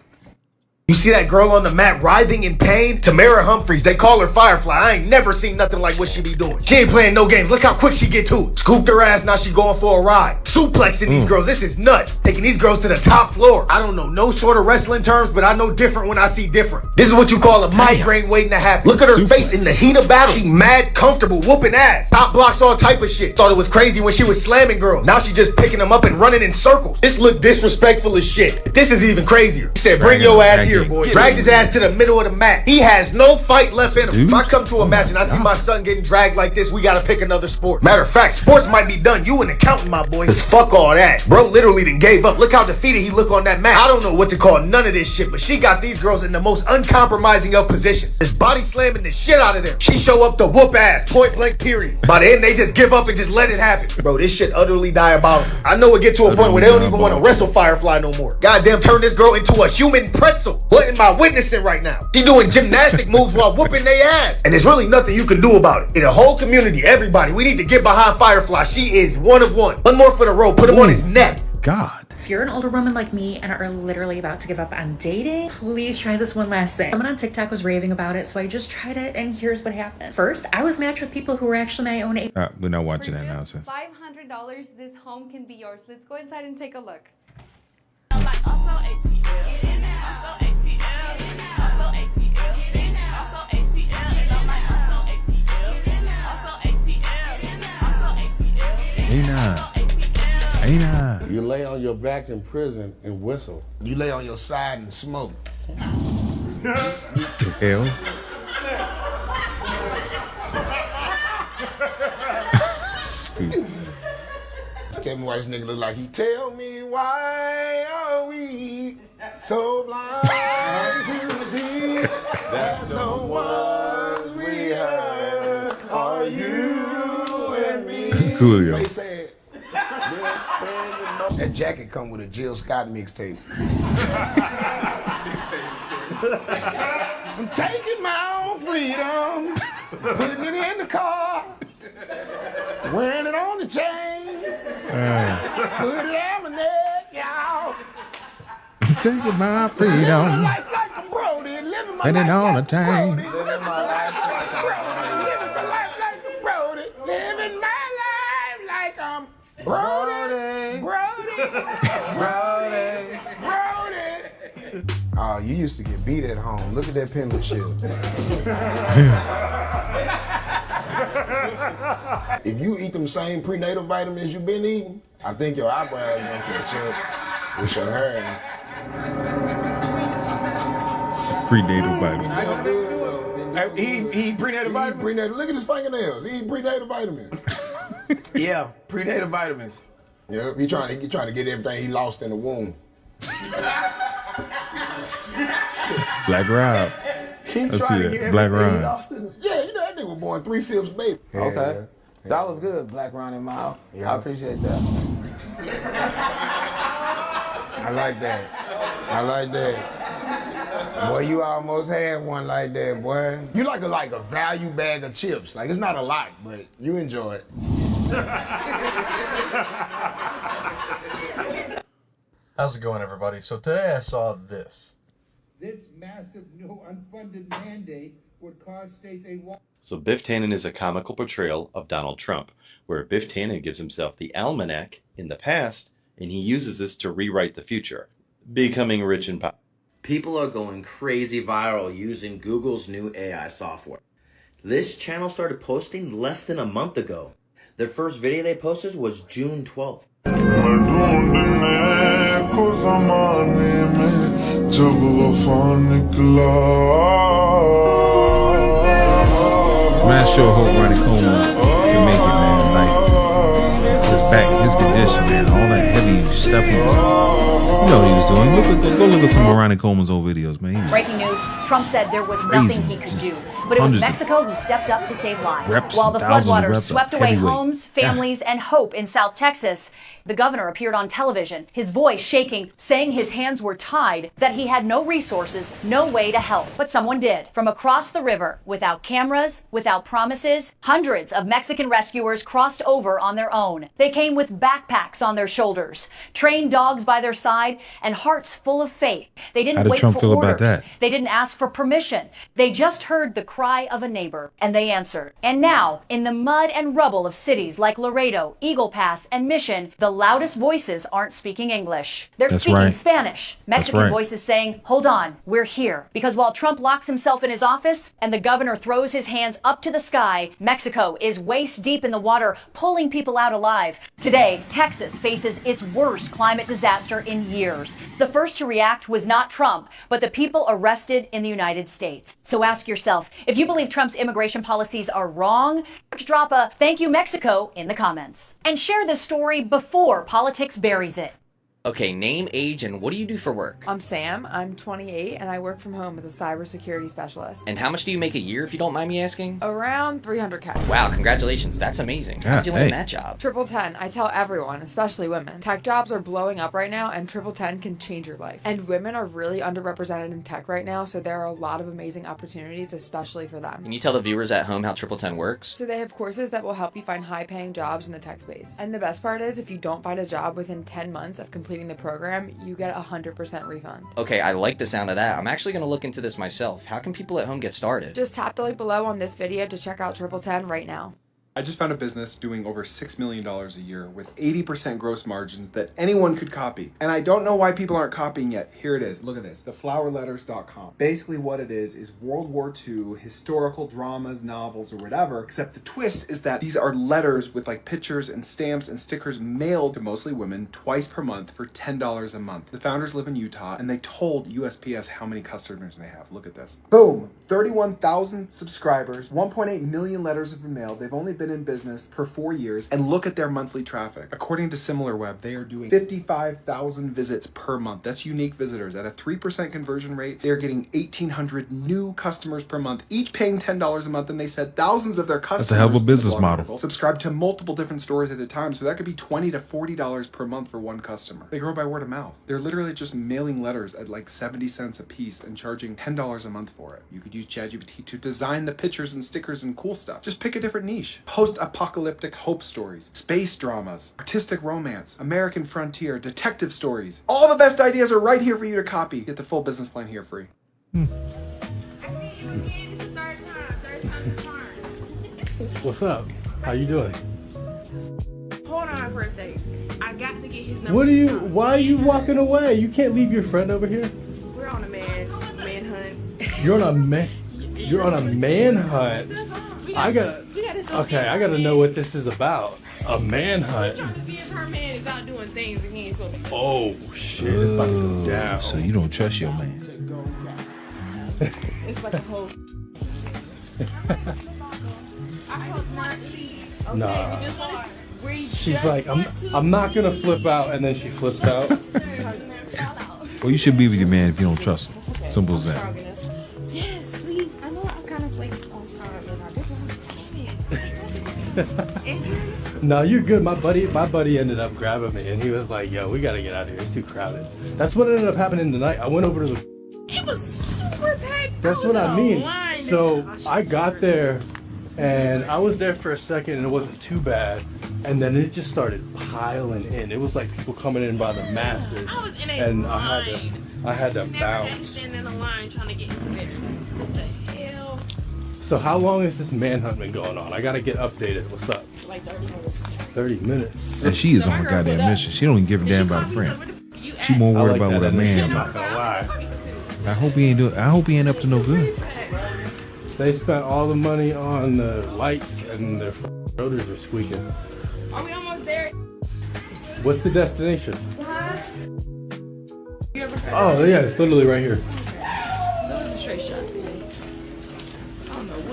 You see that girl on the mat writhing in pain? Tamara Humphreys, they call her Firefly. I ain't never seen nothing like what she be doing. She ain't playing no games. Look how quick she get to it. Scooped her ass, now she going for a ride. Suplexing these girls, this is nuts. Taking these girls to the top floor. I don't know no sort of wrestling terms, but I know different when I see different. This is what you call a migraine waiting to happen. Look at her face in the heat of battle. She mad comfortable, whooping ass. Top blocks, all type of shit. Thought it was crazy when she was slamming girls. Now she just picking them up and running in circles. This look disrespectful as shit. This is even crazier. He said, bring your ass here, boy. Dragged his ass to the middle of the mat. He has no fight left in him. If I come to a match and I see my son getting dragged like this, we gotta pick another sport. Matter of fact, sports might be done. You an accountant, my boy. Cause fuck all that. Bro literally done gave up. Look how defeated he look on that mat. I don't know what to call none of this shit, but she got these girls in the most uncompromising of positions. Just body slamming the shit out of them. She show up to whoop ass, point blank period. By the end, they just give up and just let it happen. Bro, this shit utterly diabolical. I know it get to a point where they don't even want to wrestle Firefly no more. Goddamn, turn this girl into a human pretzel. What am I witnessing right now? She doing gymnastic moves while whooping their ass. And there's really nothing you can do about it. In the whole community, everybody, we need to get behind Firefly. She is one of one. One more for the road. Put him on his neck. God. If you're an older woman like me and are literally about to give up on dating, please try this one last thing. Someone on TikTok was raving about it, so I just tried it, and here's what happened. First, I was matched with people who were actually my own age. We're not watching that nonsense. $500, this home can be yours. Let's go inside and take a look. Hey, nah. lay on your back in prison and whistle. You lay on your side and smoke. What the hell? Stupid. Tell me why this nigga look like he. Tell me why are we so blind to see that the ones we heard are you and me. Coolio. They said, that jacket come with a Jill Scott mixtape. I'm taking my own freedom, putting it in the car, wearing it on the chain, put it on my neck, y'all. Taking my freedom, Living my life like a Brody, living my and life it all the like a time. Brody, living my life like a Brody, living my life like a Brody, living my life like I'm Brody, Brody. Oh, you used to get beat at home. Look at that penmanship. If you eat them same prenatal vitamins you've been eating, I think your eyebrows gonna catch up with your hair. Prenatal vitamin. He eat prenatal vitamins? Look at his fingernails. He eat prenatal vitamins. Yeah, prenatal vitamins. Yep, he trying to get everything he lost in the womb. Black Rob. Let's see that. Black Rob. Yeah, you know that nigga was born 3/5 baby. Okay. That was good, Black Ron and Mile. Yeah. I appreciate that. I like that. I like that. Boy, you almost had one like that, boy. You like a value bag of chips. Like, it's not a lot, but you enjoy it. How's it going, everybody? So today I saw this. This massive new unfunded mandate would cause states a... So Biff Tannen is a comical portrayal of Donald Trump, where Biff Tannen gives himself the almanac in the past, and he uses this to rewrite the future, becoming rich and powerful. People are going crazy viral using Google's new AI software. This channel started posting less than a month ago. Their first video they posted was June 12th. Man, I sure hope Ronnie Coleman can make it, man. Like, his back, his condition, man. All that heavy stuff he was, you know what he was doing. Go look at some of Ronnie Coleman's old videos, man. Breaking news, Trump said there was Crazy. nothing he could do. But it was Mexico who stepped up to save lives. While the floodwaters swept away homes, families, and hope in South Texas, the governor appeared on television, his voice shaking, saying his hands were tied, that he had no resources, no way to help. But someone did. From across the river, without cameras, without promises, hundreds of Mexican rescuers crossed over on their own. They came with backpacks on their shoulders, trained dogs by their side, and hearts full of faith. They didn't wait for orders. They didn't ask for permission. They just heard the cry of a neighbor, and they answered. And now, in the mud and rubble of cities like Laredo, Eagle Pass, and Mission, the loudest voices aren't speaking English. They're speaking Spanish. Mexican voices saying, hold on, we're here. Because while Trump locks himself in his office and the governor throws his hands up to the sky, Mexico is waist deep in the water, pulling people out alive. Today, Texas faces its worst climate disaster in years. The first to react was not Trump, but the people arrested in the United States. So ask yourself, if you believe Trump's immigration policies are wrong, drop a "Thank you, Mexico" in the comments. And share this story before politics buries it. Okay, name, age, and what do you do for work? I'm Sam, I'm 28, and I work from home as a cybersecurity specialist. And how much do you make a year, if you don't mind me asking? Around $300K. Wow, congratulations, that's amazing. How'd you land that job? 1010, I tell everyone, especially women. Tech jobs are blowing up right now, and 1010 can change your life. And women are really underrepresented in tech right now, so there are a lot of amazing opportunities, especially for them. Can you tell the viewers at home how 1010 works? So they have courses that will help you find high-paying jobs in the tech space. And the best part is, if you don't find a job within 10 months of completing the program, you get a 100% refund. Okay, I like the sound of that. I'm actually going to look into this myself. How can people at home get started? Just tap the link below on this video to check out 1010 right now. I just found a business doing over $6 million a year with 80% gross margins that anyone could copy. And I don't know why people aren't copying yet. Here it is. Look at this. Theflowerletters.com. Basically what it is World War II historical dramas, novels, or whatever, except the twist is that these are letters with like pictures and stamps and stickers mailed to mostly women twice per month for $10 a month. The founders live in Utah and they told USPS how many customers they have. Look at this. Boom. 31,000 subscribers, 1.8 million letters have been mailed. They've only been in business for 4 years, and look at their monthly traffic. According to SimilarWeb, they are doing 55,000 visits per month. That's unique visitors. At a 3% conversion rate, they're getting 1,800 new customers per month, each paying $10 a month, and they said thousands of their customers— That's a hell of a business model. —subscribe to multiple different stores at a time, so that could be $20 to $40 per month for one customer. They grow by word of mouth. They're literally just mailing letters at like 70 cents a piece and charging $10 a month for it. You could use ChatGPT to design the pictures and stickers and cool stuff. Just pick a different niche. Post-apocalyptic hope stories, space dramas, artistic romance, American frontier, detective stories. All the best ideas are right here for you to copy. Get the full business plan here free. What's up? How you doing? Hold on for a second. I got to get his number. What are you? Why are you walking away? You can't leave your friend over here. We're on a manhunt. You're on a manhunt. I gotta know what this is about. A manhunt. I'm trying to see if her man is out doing things and he ain't supposed to. Oh shit! It's about to go down. So you don't trust your man? It's like a whole. Nah. She's like, I'm not gonna flip out, and then she flips out. Well, you should be with your man if you don't trust him. Simple as that. Yes, please. I know I'm kind of like on time, but I didn't. No, you're good. My buddy ended up grabbing me, and he was like, "Yo, we gotta get out of here. It's too crowded." That's what ended up happening tonight. I went over to the. It was super packed. That's what I mean. So I got there, and I was there for a second, and it wasn't too bad. And then it just started piling in. It was like people coming in by the masses. I was in a and line. I had to Never bounce. standing in a line trying to get into there. What the hell? So how long has this manhunt been going on? I gotta get updated. What's up? Like 30 minutes. 30 minutes. And she is on a goddamn mission. She don't even give a damn about a friend. She more worried about what a man. I'm not gonna lie. I hope he ain't up to no good. They spent all the money on the lights, and their rotors are squeaking. Are we almost there? What's the destination? Oh yeah, it's literally right here. That was a straight shot.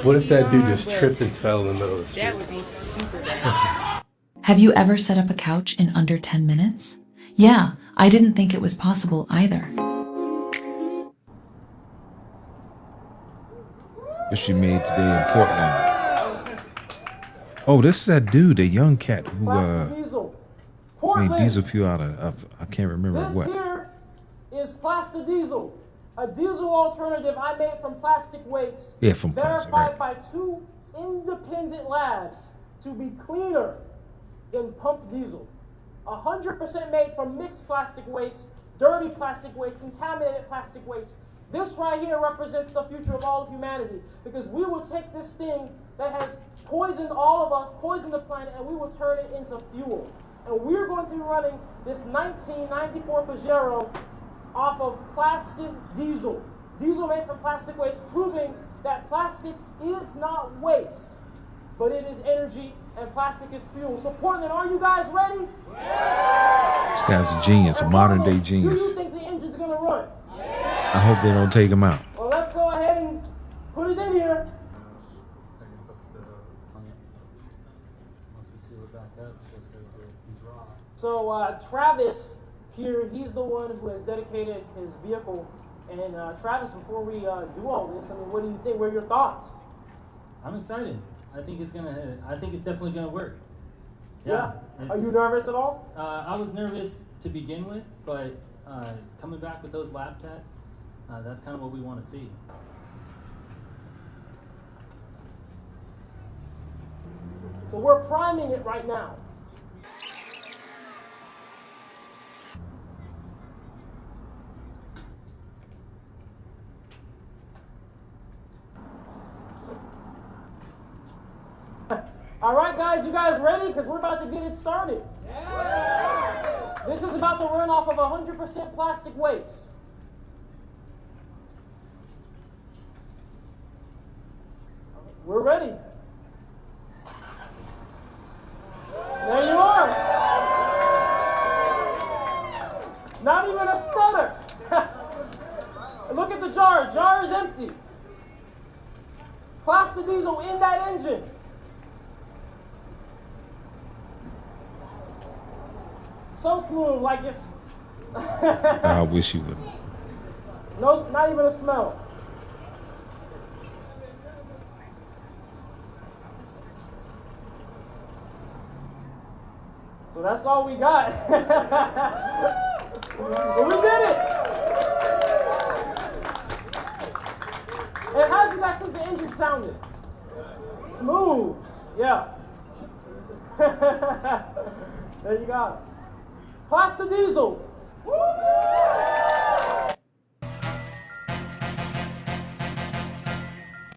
What if that dude just tripped and fell in the middle of the street? That would be super bad. Have you ever set up a couch in under 10 minutes? Yeah, I didn't think it was possible either. What she made today in Portland. Oh, this is that dude, the young cat who made diesel fuel out of I can't remember This what. here is plastic diesel, a diesel alternative I made from plastic waste. Yeah, from plastic, verified by 2 independent labs to be cleaner than pump diesel. 100% made from mixed plastic waste, dirty plastic waste, contaminated plastic waste. This right here represents the future of all of humanity, because we will take this thing that has poisoned all of us, poisoned the planet, and we will turn it into fuel. And we're going to be running this 1994 Pajero off of plastic diesel. Diesel made from plastic waste, proving that plastic is not waste, but it is energy, and plastic is fuel. So Portland, are you guys ready? This guy's a genius, a modern day Do genius. you think the engine's gonna run? I hope they don't take him out. Well, let's go ahead and put it in here. So Travis here, he's the one who has dedicated his vehicle. And Travis, before we do all this, I mean, what do you think? What are your thoughts? I'm excited. I think it's definitely gonna work. Yeah. Are you nervous at all? I was nervous to begin with, but coming back with those lab tests, that's kind of what we want to see. So we're priming it right now. All right, guys, you guys ready? Because we're about to get it started. Yeah. This is about to run off of 100% plastic waste. We're ready. There you are. Not even a stutter. Look at the jar. Jar is empty. Plastic diesel in that engine. So smooth, like it's... I wish you would. No, not even a smell. So that's all we got. But we did it! And how did you guys think the engine sounded? Smooth. Yeah. There you go. Plastic diesel.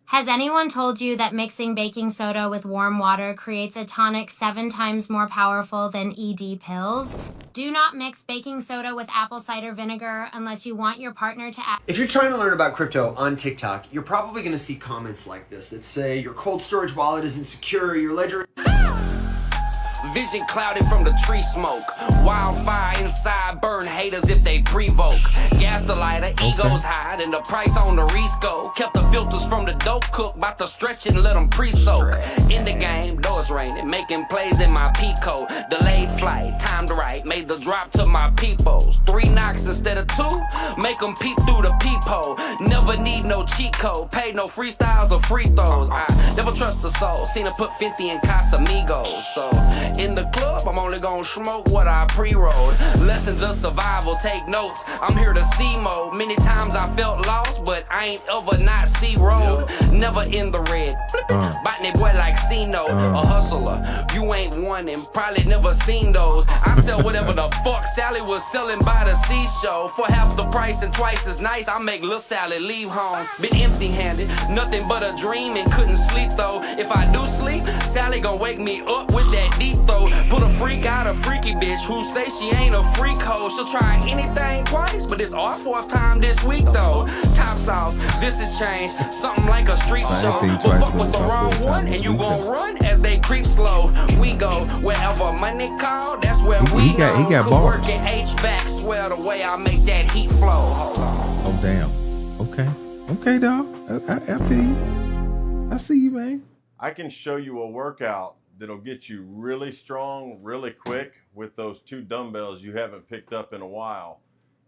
Has anyone told you that mixing baking soda with warm water creates a tonic 7 times more powerful than ED pills? Do not mix baking soda with apple cider vinegar unless you want your partner to act. If you're trying to learn about crypto on TikTok, you're probably going to see comments like this that say your cold storage wallet isn't secure, your ledger... Vision clouded from the tree smoke. Wildfire inside, burn haters if they provoke. Gas the lighter, egos hide, and the price on the Risco. Kept the filters from the dope cook, bout to stretch and let them pre-soak. In the game, though it's raining, making plays in my Pico. Delayed flight, timed right, made the drop to my peepos. 3 knocks instead of 2, make them peep through the peephole. Never need no cheat code, pay no freestyles or free throws. I never trust a soul, seen her put 50 in Casamigos. So in the club, I'm only gonna smoke what I pre-rolled. Lessons of survival, take notes. I'm here to see mode. Many times I felt lost, but I ain't ever not see road. Never in the red. Botany boy like C-No, a hustler. You ain't one and probably never seen those. I sell whatever the fuck Sally was selling by the seashore. For half the price and twice as nice, I make Lil Sally leave home. Been empty-handed, nothing but a dream and couldn't sleep though. If I do sleep, Sally gon' wake me up with that deep throat. Put a freak out, a freaky bitch who say she ain't a freak hoe. She'll try anything twice, but it's our 4th time this week though. Tops off, this is change, something like a street show. But fuck with the wrong one and you gon' run as they creep slow. We go wherever money call, that's where we go. He got Could bars. work at HVAC, swear the way I make that heat flow. Hold on. Oh damn. Okay, dog. I feel you. I see you, man. I can show you a workout that'll get you really strong, really quick with those 2 dumbbells you haven't picked up in a while.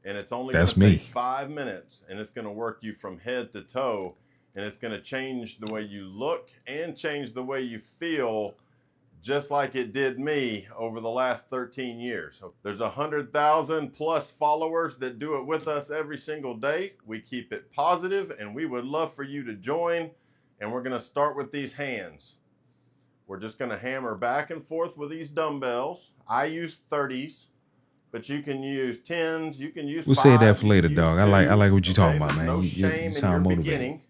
And it's only going to take 5 minutes, and it's going to work you from head to toe, and it's going to change the way you look and change the way you feel, just like it did me over the last 13 years. So there's 100,000 plus followers that do it with us every single day. We keep it positive, and we would love for you to join. And we're going to start with these hands. We're just going to hammer back and forth with these dumbbells. I use 30s, but you can use 10s. You can use 5s. We'll save that for later, dog. I like what you're talking about, man. No shame you sound in your motivated. beginning.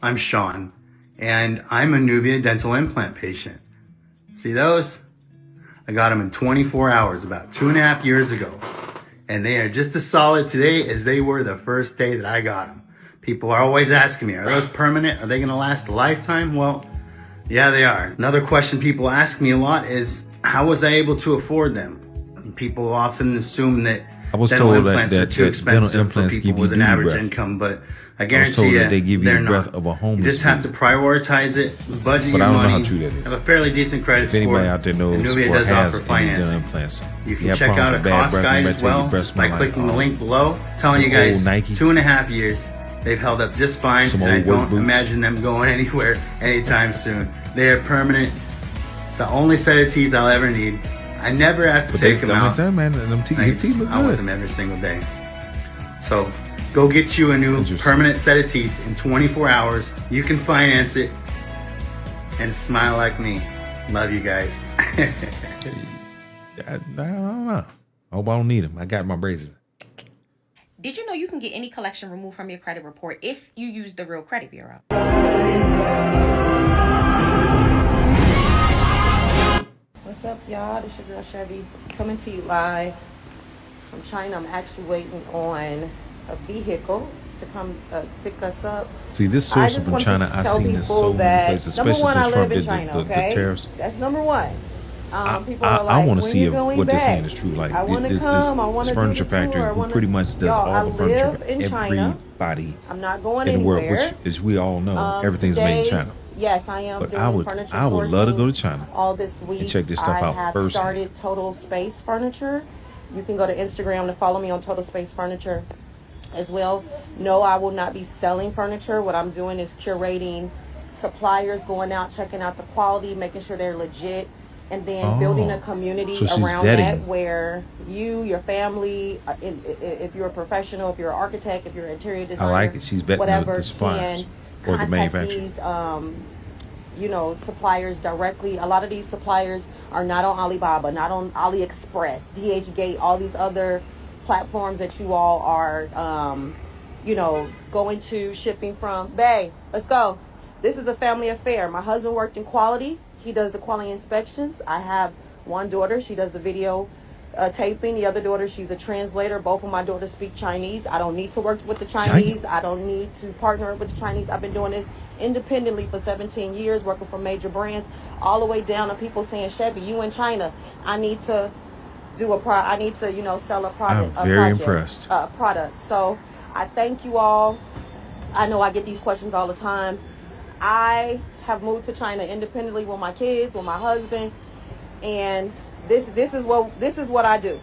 I'm Sean, and I'm a Nubia dental implant patient. See those? I got them in 24 hours about 2.5 years ago, and they are just as solid today as they were the first day that I got them. People are always asking me, are those permanent? Are they going to last a lifetime? Well, yeah, they are. Another question people ask me a lot is, how was I able to afford them? People often assume that I was dental told implants are too expensive for people with an average income, but I guarantee you, they give you they're the breath not. of a homeless. You just have to prioritize it, budget But your I don't know money, how true that is. have a fairly decent credit If score. anybody out there knows and Nubia or does has offer any dental financing. implants, You can have check problems out a with bad cost breath, guide they as tell you well breath by smell clicking the like, link below. Telling you some guys, old Nikes. 2.5 years, they've held up just fine, Some and I old work don't boots. imagine them going anywhere anytime soon. They are permanent. The only set of teeth I'll ever need. I never have to But take them I'm out. telling you, man, them teeth, your teeth look I'm with good. them every single day. So go get you a new permanent set of teeth in 24 hours. You can finance it and smile like me. Love you guys. I don't know. I hope I don't need them. I got my braces. Did you know you can get any collection removed from your credit report if you use the Real Credit Bureau? What's up, y'all? This your girl Chevy coming to you live from China. I'm actually waiting on a vehicle to come pick us up. See, this source from China, I've seen this so many places, especially since Trump did the tariffs. That's number one. People are I like, want to see if going what they're back? saying is true. Like I want to come. I want this to furniture do the tour. factory who pretty much does all the furniture for in China. everybody I'm not going in the world, anywhere. which, as we all know, everything's made in Today, China. Yes, I am But doing furniture I would love to go to China all this week. and check this stuff I out have first. started Total Space Furniture. You can go to Instagram to follow me on Total Space Furniture as well. No, I will not be selling furniture. What I'm doing is curating suppliers, going out, checking out the quality, making sure they're legit, and then building a community around that where you, your family, if you're a professional, if you're an architect, if you're an interior designer, I like it. She's vetting the suppliers or the manufacturers. These, suppliers directly. A lot of these suppliers are not on Alibaba, not on AliExpress, DHgate, all these other platforms that you all are, going to, shipping from. Bae, let's go. This is a family affair. My husband worked in quality. He does the quality inspections. I have one daughter. She does the video taping. The other daughter, she's a translator. Both of my daughters speak Chinese. I don't need to work with the Chinese. I don't need to partner with the Chinese. I've been doing this independently for 17 years, working for major brands, all the way down to people saying, Chevy, you in China. I need to do I need to, sell a product. I'm very impressed. Product. So I thank you all. I know I get these questions all the time. I have moved to China independently with my kids, with my husband, and this is what I do.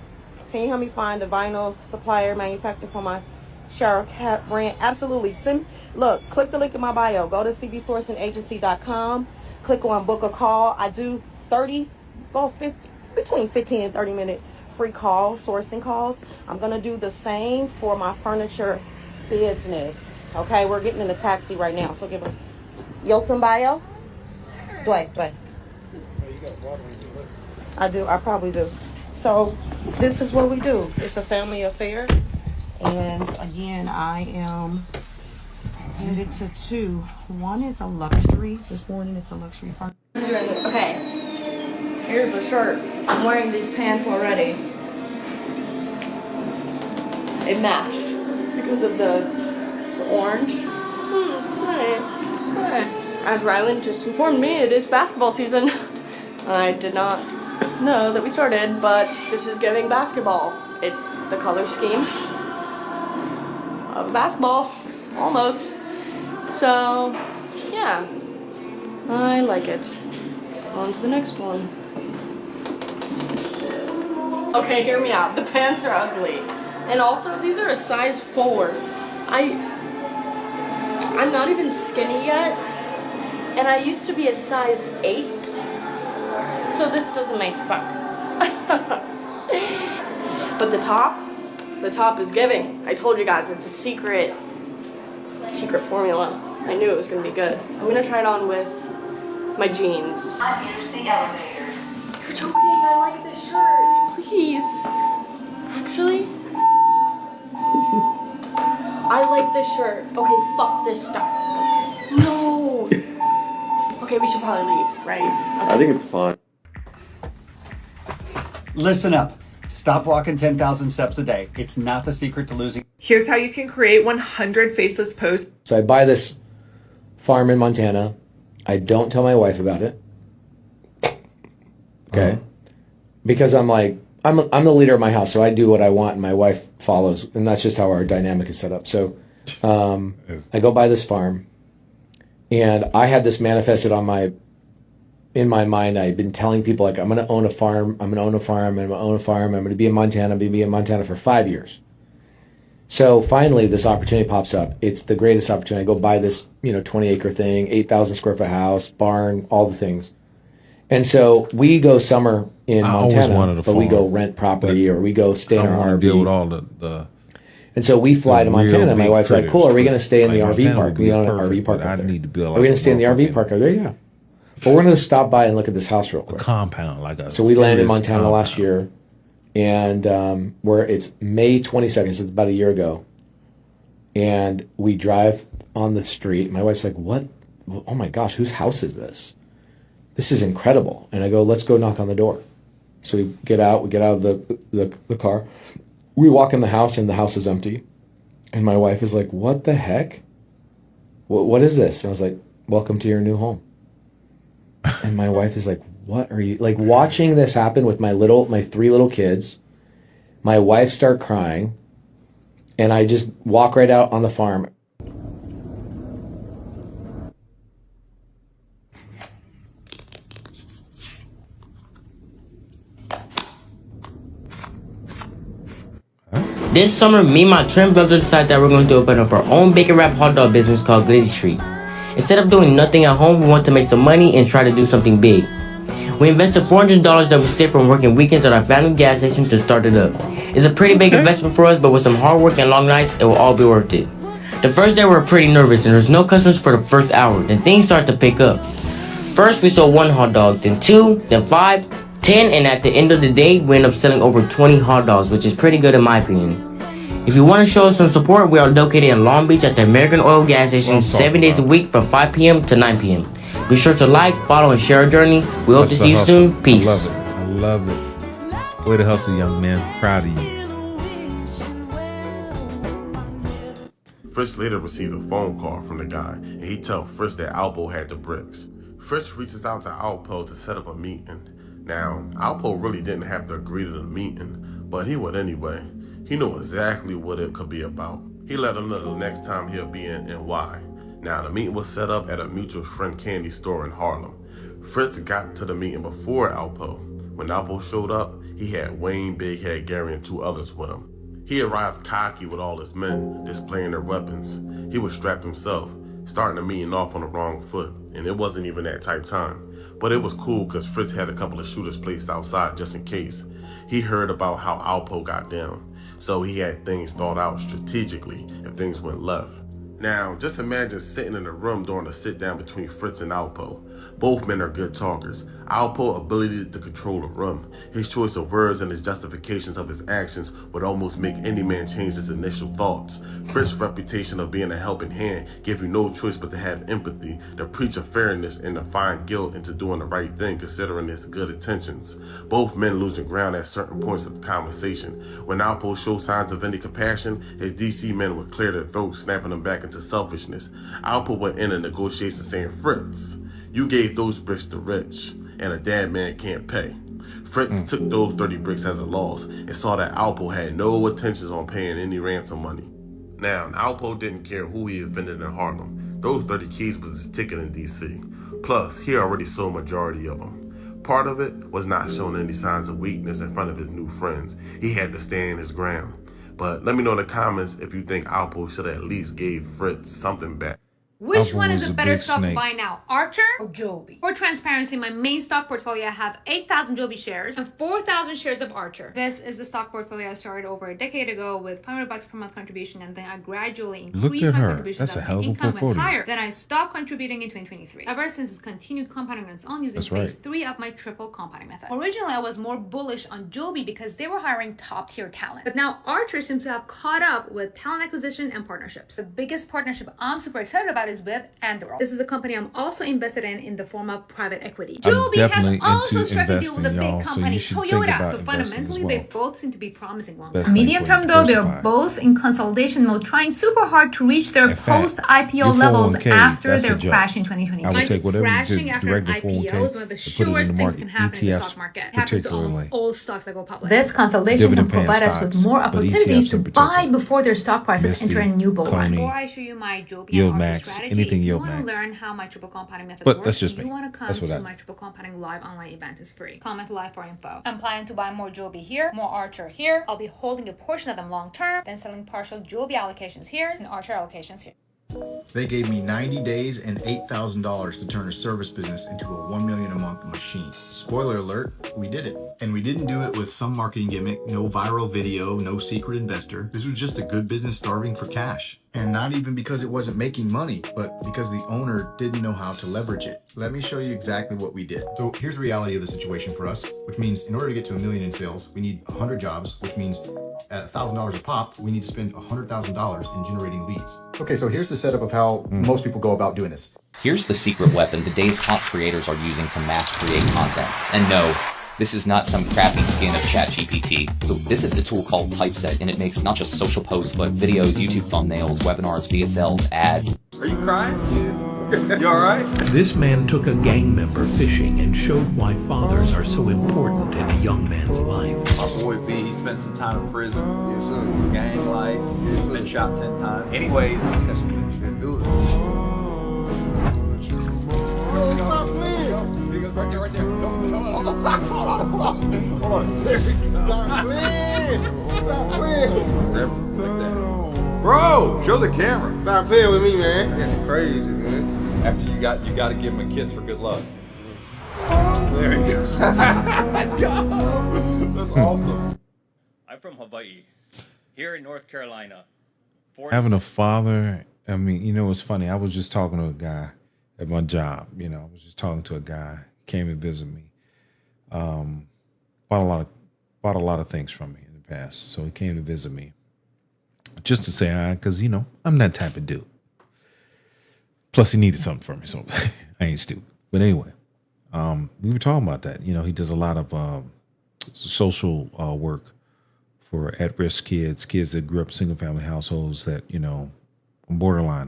Can you help me find a vinyl supplier manufacturer for my shower cap brand? Absolutely. Look, click the link in my bio. Go to cbsourcingagency.com. Click on book a call. I do between 15 and 30 minute free calls, sourcing calls. I'm gonna do the same for my furniture business. Okay, we're getting in a taxi right now, so give us. Yo, Bio? Dway. I do. I probably do. So this is what we do. It's a family affair. And again, I am headed to two. One is a luxury. This morning it's a luxury furniture. Okay. Here's the shirt. I'm wearing these pants already. It matched because of the orange. Slay. As Rylan just informed me, it is basketball season. I did not know that we started, but this is giving basketball. It's the color scheme of basketball, almost. So, yeah, I like it. On to the next one. Okay, hear me out. The pants are ugly. And also, these are a size 4. I'm not even skinny yet, and I used to be a size 8, so this doesn't make sense. But the top is giving. I told you guys, it's a secret formula. I knew it was gonna be good. I'm gonna try it on with my jeans. You're joking, I like this shirt. Please. Actually, I like this shirt. Okay, fuck this stuff. No. Okay, we should probably leave, right? Okay. I think it's fine. Listen up. Stop walking 10,000 steps a day. It's not the secret to losing. Here's how you can create 100 faceless posts. So I buy this farm in Montana. I don't tell my wife about it. Okay. Because I'm like, I'm the leader of my house, so I do what I want and my wife follows. And that's just how our dynamic is set up. So I go buy this farm, and I had this manifested in my mind. I've been telling people, like, I'm going to own a farm. I'm going to own a farm. I'm going to own a farm. I'm going to be in Montana. I'm going to be in Montana for 5 years. So finally, this opportunity pops up. It's the greatest opportunity. I go buy this, 20-acre thing, 8,000 square foot house, barn, all the things. And so we go summer in Montana, but we go rent property or we go stay in our RV. Deal with all the and so we fly to Montana. My wife's like, "Cool, are we going to stay in the RV park? We own an RV park. I need to build. Are we going to stay in the RV park? Are there? Yeah. But we're going to stop by and look at this house real quick. A compound, like a. So we landed in Montana last year, and it's May 22nd. So it's about a year ago, and we drive on the street. My wife's like, "What? Oh my gosh, whose house is this?" this is incredible. And I go, let's go knock on the door. So we get out of the car. We walk in the house and the house is empty. And my wife is like, what the heck? What is this? And I was like, welcome to your new home. And my wife is like, what are you, like, watching this happen with my 3 little kids, my wife start crying, and I just walk right out on the farm. This summer, me and my twin brother decided that we're going to open up our own bacon wrap hot dog business called Glizzy Treat. Instead of doing nothing at home, we want to make some money and try to do something big. We invested $400 that we saved from working weekends at our family gas station to start it up. It's a pretty big investment for us, but with some hard work and long nights, it will all be worth it. The first day we were pretty nervous and there was no customers for the first hour. Then things started to pick up. First we sold 1 hot dog, then 2, then 5, 10, and at the end of the day, we ended up selling over 20 hot dogs, which is pretty good in my opinion. If you want to show us some support, we are located in Long Beach at the American Oil gas station 7 days a week from 5 p.m. to 9 p.m. Be sure to like, follow, and share our journey. We hope to see you soon. Peace. I love it. Way to hustle, young man. Proud of you. Fritz later received a phone call from the guy, and he told Fritz that Alpo had the bricks. Fritz reaches out to Alpo to set up a meeting. Now, Alpo really didn't have to agree to the meeting, but he would anyway. He knew exactly what it could be about. He let him know the next time he'll be in and why. Now, the meeting was set up at a mutual friend candy store in Harlem. Fritz got to the meeting before Alpo. When Alpo showed up, he had Wayne, Big Head, Gary, and 2 others with him. He arrived cocky with all his men displaying their weapons. He was strapped himself, starting the meeting off on the wrong foot, and it wasn't even that type time. But it was cool because Fritz had a couple of shooters placed outside just in case. He heard about how Alpo got down, so he had things thought out strategically if things went left. Now, just imagine sitting in a room during a sit-down between Fritz and Alpo. Both men are good talkers. Alpo's ability to control the room, his choice of words, and his justifications of his actions would almost make any man change his initial thoughts. Fritz's reputation of being a helping hand gave you no choice but to have empathy, to preach of fairness, and to find guilt into doing the right thing considering his good intentions. Both men losing ground at certain points of the conversation. When Alpo showed signs of any compassion, his DC men would clear their throats, snapping them back into selfishness. Alpo went in a negotiation saying, Fritz, you gave those bricks to Rich, and a dead man can't pay. Fritz took those 30 bricks as a loss and saw that Alpo had no intentions on paying any ransom money. Now, Alpo didn't care who he offended in Harlem. Those 30 keys was his ticket in DC. Plus, he already sold majority of them. Part of it was not showing any signs of weakness in front of his new friends. He had to stand his ground. But let me know in the comments if you think Alpo should have at least gave Fritz something back. Which one is a better stock to buy now, Archer or Joby? For transparency, my main stock portfolio, I have 8,000 Joby shares and 4,000 shares of Archer. This is the stock portfolio I started over a decade ago with $500 per month contribution, and then I gradually increased my contribution as my income went higher. Then I stopped contributing in 2023. Ever since it's continued compounding on its own using phase 3 of my triple compounding method. Originally, I was more bullish on Joby because they were hiring top-tier talent. But now Archer seems to have caught up with talent acquisition and partnerships. The biggest partnership I'm super excited about is with Anduril. This is a company I'm also invested in the form of private equity. Joby has also struck a deal with a big company, Toyota. So fundamentally, they both seem to be promising long term. Medium term though, they're both in consolidation mode, trying super hard to reach their post-IPO levels after their crash in 2022. Crashing after an IPO is one of the surest things can happen in the stock market. It happens to almost all stocks that go public. This consolidation can provide us with more opportunities to buy before their stock prices enter a new bull run. Before I show you my Joby and Archer strategy, if you want to learn how my triple compounding method works, that's just me. You want to come to my triple compounding live online event. It's free. Comment live for info. I'm planning to buy more Joby here, more Archer here. I'll be holding a portion of them long term, then selling partial Joby allocations here and Archer allocations here. They gave me 90 days and $8,000 to turn a service business into a $1 million a month machine. Spoiler alert, we did it. And we didn't do it with some marketing gimmick, no viral video, no secret investor. This was just a good business starving for cash. And not even because it wasn't making money, but because the owner didn't know how to leverage it. Let me show you exactly what we did. So here's the reality of the situation for us, which means in order to get to $1 million in sales, we need 100 jobs, which means at $1,000 a pop, we need to spend $100,000 in generating leads. Okay, so here's the setup of how most people go about doing this. Here's the secret weapon today's top creators are using to mass create content. And no, this is not some crappy skin of ChatGPT. So this is a tool called Typeset, and it makes not just social posts, but videos, YouTube thumbnails, webinars, VSLs, ads. Are you crying? You alright? This man took a gang member fishing and showed why fathers are so important in a young man's life. My boy B, he spent some time in prison. Yes, sir. Gang life. Yes, been shot 10 times. Anyways, let's do it. Right there, right there. Hold on. There we go. Bro, show the camera. Stop playing with me, man. That's crazy, man. After you got to give him a kiss for good luck. There we go. Let's go. That's awesome. I'm from Hawaii. Here in North Carolina. Having a father, I mean, you know, it's funny. I was just talking to a guy at my job. You know, I was just talking to a guy. Came and visited me. Bought a lot of things from me in the past. So he came to visit me. Just to say hi, because, you know, I'm that type of dude. Plus, he needed something from me, so I ain't stupid. But anyway, we were talking about that. You know, he does a lot of social work for at-risk kids that grew up in single-family households that, you know, borderline.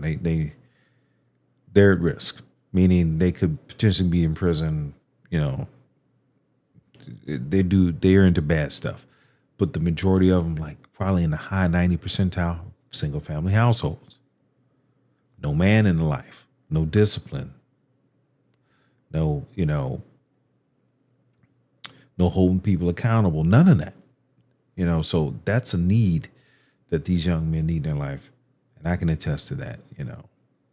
They're at risk, meaning they could potentially be in prison. You know, they're into bad stuff. But the majority of them, like probably in the high 90 percentile, single-family households. No man in the life, no discipline, no, you know, no holding people accountable, none of that. You know, so that's a need that these young men need in their life. And I can attest to that, you know,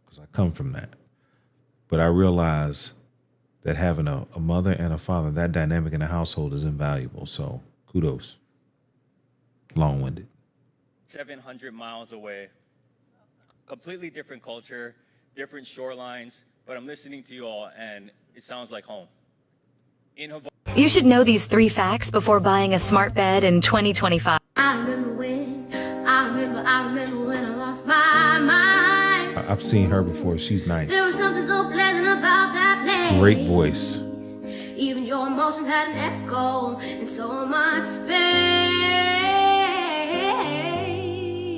because I come from that. But I realize that having a mother and a father, that dynamic in the household is invaluable. So kudos. Long-winded. 700 miles away. Completely different culture, different shorelines, but I'm listening to you all and it sounds like home. In Hawaii. You should know these 3 facts before buying a smart bed in 2025. I remember when I lost my mind. I've seen her before. She's nice. There was something so pleasant about that place. Great voice. Even your emotions had an echo and so much space.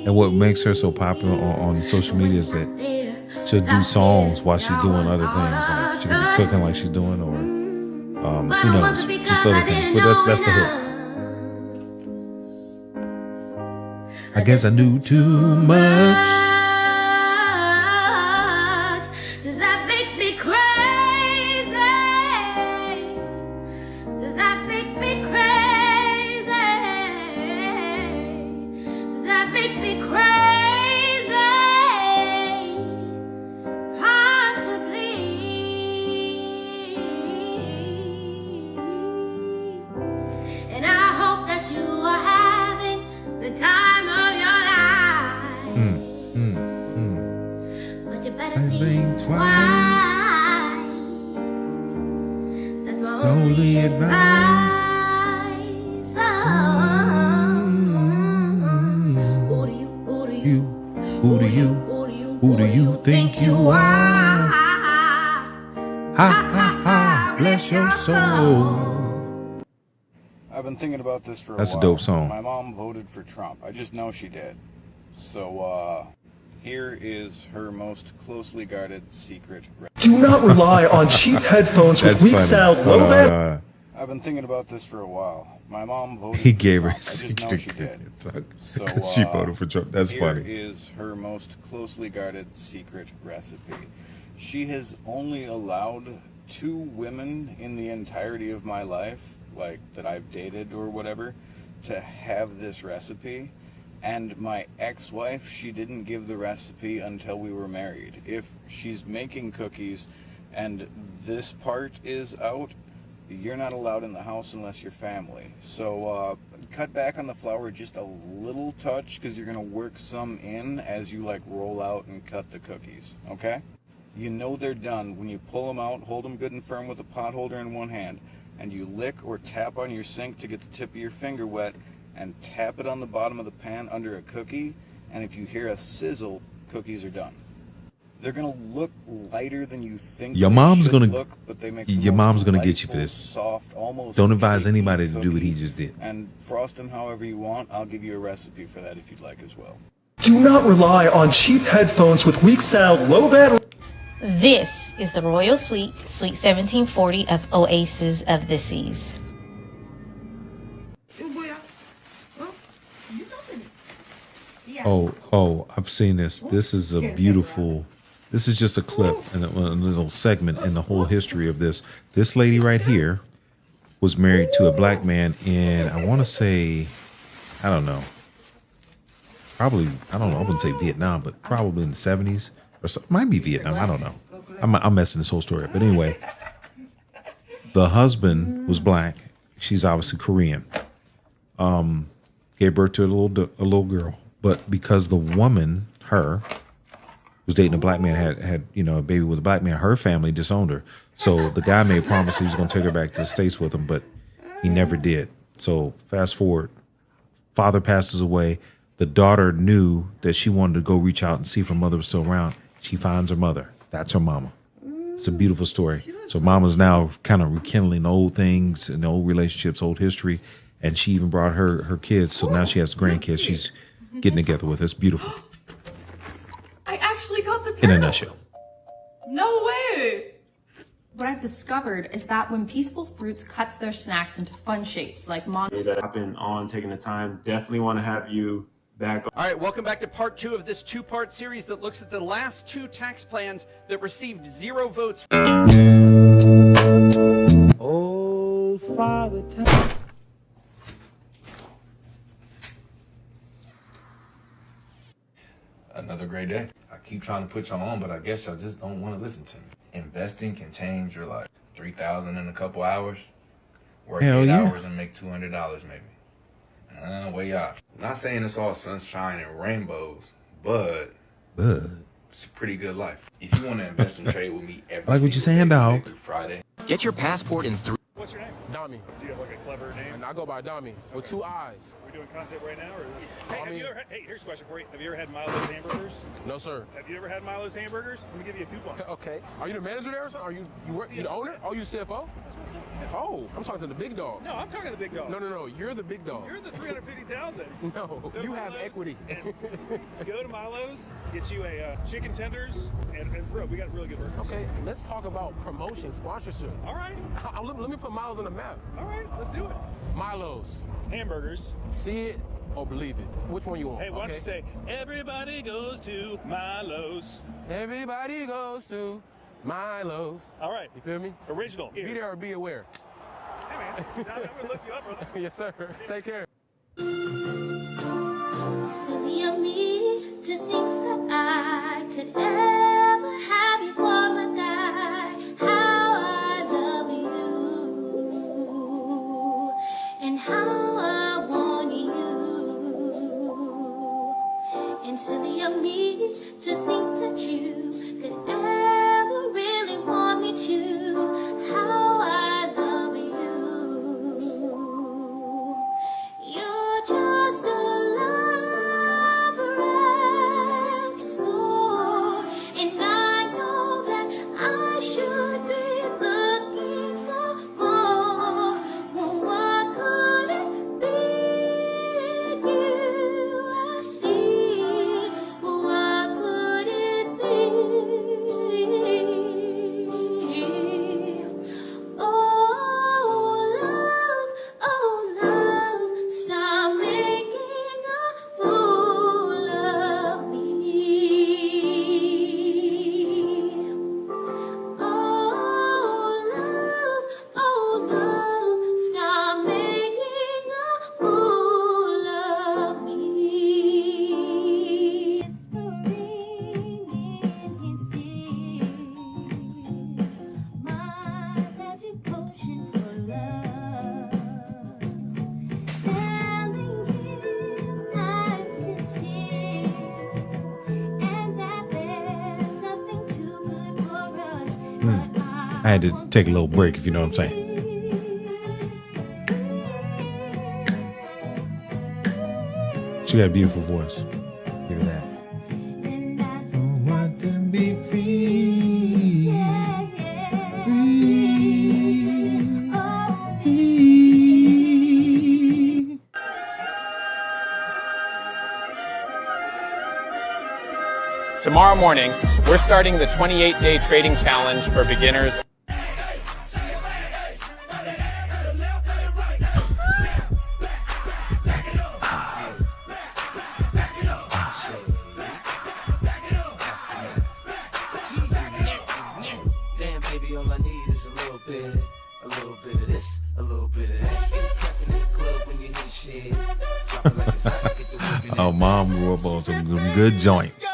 And what makes her so popular on social media is that she'll do songs while she's doing other things. Like she could be cooking like she's doing, or who knows, just other things. But that's the hook. I guess I knew too much. Does that make me crazy? Does that make me crazy? Does that make me crazy? Possibly. And I hope that you are having the time of your life. But you better think twice. That's my only advice. Who do you think you are? Ha ha ha, bless your soul. I've been thinking about this for a while. That's a dope song. My mom voted for Trump. I just know she did. So, here is her most closely guarded secret. Do not rely on cheap headphones with weak sound, low band. I've been thinking about this for a while. My mom voted He for gave her Trump. a secret credit song So, because she voted for Trump. That's funny. Here is her most closely guarded secret recipe. She has only allowed 2 women in the entirety of my life, like that I've dated or whatever, to have this recipe. And my ex-wife, she didn't give the recipe until we were married. If she's making cookies and this part is out, you're not allowed in the house unless you're family. So cut back on the flour just a little touch, because you're going to work some in as you like roll out and cut the cookies, okay? You know they're done when you pull them out. Hold them good and firm with a pot holder in one hand, and you lick or tap on your sink to get the tip of your finger wet, and tap it on the bottom of the pan under a cookie, and if you hear a sizzle, cookies are done. They're gonna look lighter than you think. Your they mom's should gonna look, but they make the your most mom's gonna get you for delightful, this. Soft, almost Don't advise cakey anybody to do what he cookie. just did. And frost them however you want. I'll give you a recipe for that if you'd like as well. Do not rely on cheap headphones with weak sound, low battery. This is the Royal Suite, Suite 1740 of Oasis of the Seas. Oh, I've seen this. This is a beautiful, this is just a clip and a little segment in the whole history of this. This lady right here was married to a black man in, I want to say, I don't know, probably, I don't know, I wouldn't say Vietnam, but probably in the 70s or so. Might be Vietnam, I don't know. I'm messing this whole story up. But anyway, the husband was black. She's obviously Korean. Gave birth to a little girl. But because the woman, her, was dating a black man, had a baby with a black man, her family disowned her. So the guy made a promise he was going to take her back to the States with him, but he never did. So fast forward, father passes away. The daughter knew that she wanted to go reach out and see if her mother was still around. She finds her mother. That's her mama. It's a beautiful story. So mama's now kind of rekindling old things and old relationships, old history. And she even brought her kids. So now she has grandkids. She's getting together with. It's beautiful. I actually got the turtle. In a nutshell. No way. What I've discovered is that when Peaceful Fruits cuts their snacks into fun shapes like that I've been on, taking the time. Definitely want to have you back. All right, welcome back to part 2 of this 2-part series that looks at the last 2 tax plans that received 0 votes. Oh, Father. Another great day. I keep trying to put y'all on, but I guess y'all just don't want to listen to me. Investing can change your life. $3,000 in a couple hours. Work Hell 8 yeah. hours and make $200 maybe. Way off. I'm not saying it's all sunshine and rainbows, but it's a pretty good life. If you want to invest and trade with me every I like what you're saying, dog. Friday. Get your passport in 3. What's your name? Dami. Do you have like a clever name? And I go by Dami with 2 eyes. Are we doing content right now? Hey, here's a question for you. Have you ever had Milo's hamburgers? No, sir. Have you ever had Milo's hamburgers? Let me give you a coupon. Okay. Are you the manager there or something? Are you the owner? Oh, you CFO? Oh, I'm talking to the big dog. No, I'm talking to the big dog. No. You're the big dog. You're the 350,000. No, you have equity. Go to Milo's, get you a chicken tenders, and bro, we got really good burgers. Okay, let's talk about promotion, sponsorship. All right. Let me put Milo's on the map. All right, let's do it. Milo's. Hamburgers. See it or believe it. Which one you want? Hey, why don't you say, everybody goes to Milo's. Everybody goes to Milo's. All right. You feel me? Original. Be there or be aware. Hey, man. I'm going to look you up, brother. Yes, sir. Take care. Silly of me to think that I could ever have you for my guy. How I love you and how I want you. And silly of me to think that you could ever really want me to. How I love you. You're just a lover at your score, and I know that I should be looking for more. Well, why could it be you I see? Well, why could it be? Oh love, stop making a fool of me. Oh love, stop making a fool of me. Whispering in his ear, my magic potion for love. Telling him I'm sincere and that there's nothing too good for us. I had to take a little break, if you know what I'm saying. She got a beautiful voice. Give her that. And that's Oh, what to be Tomorrow morning, we're starting the 28-day trading challenge for beginners. Damn, baby, all I need is a little bit of this, a little bit of that. Get it crackin' in the club when you hear shit. Drop it like it's hot, get the whipping. Oh, mom grew up on some good joints.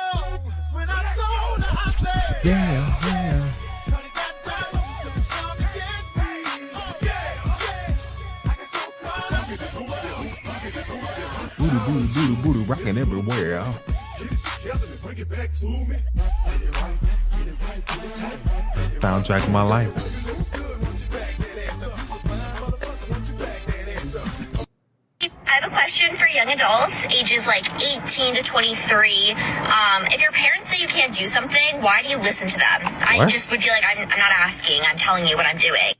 Yeah. Booty, rocking everywhere. Soundtrack of my life. I have a question for young adults, ages like 18 to 23. If your parents say you can't do something, why do you listen to them? I just would be like, I'm not asking, I'm telling you what I'm doing.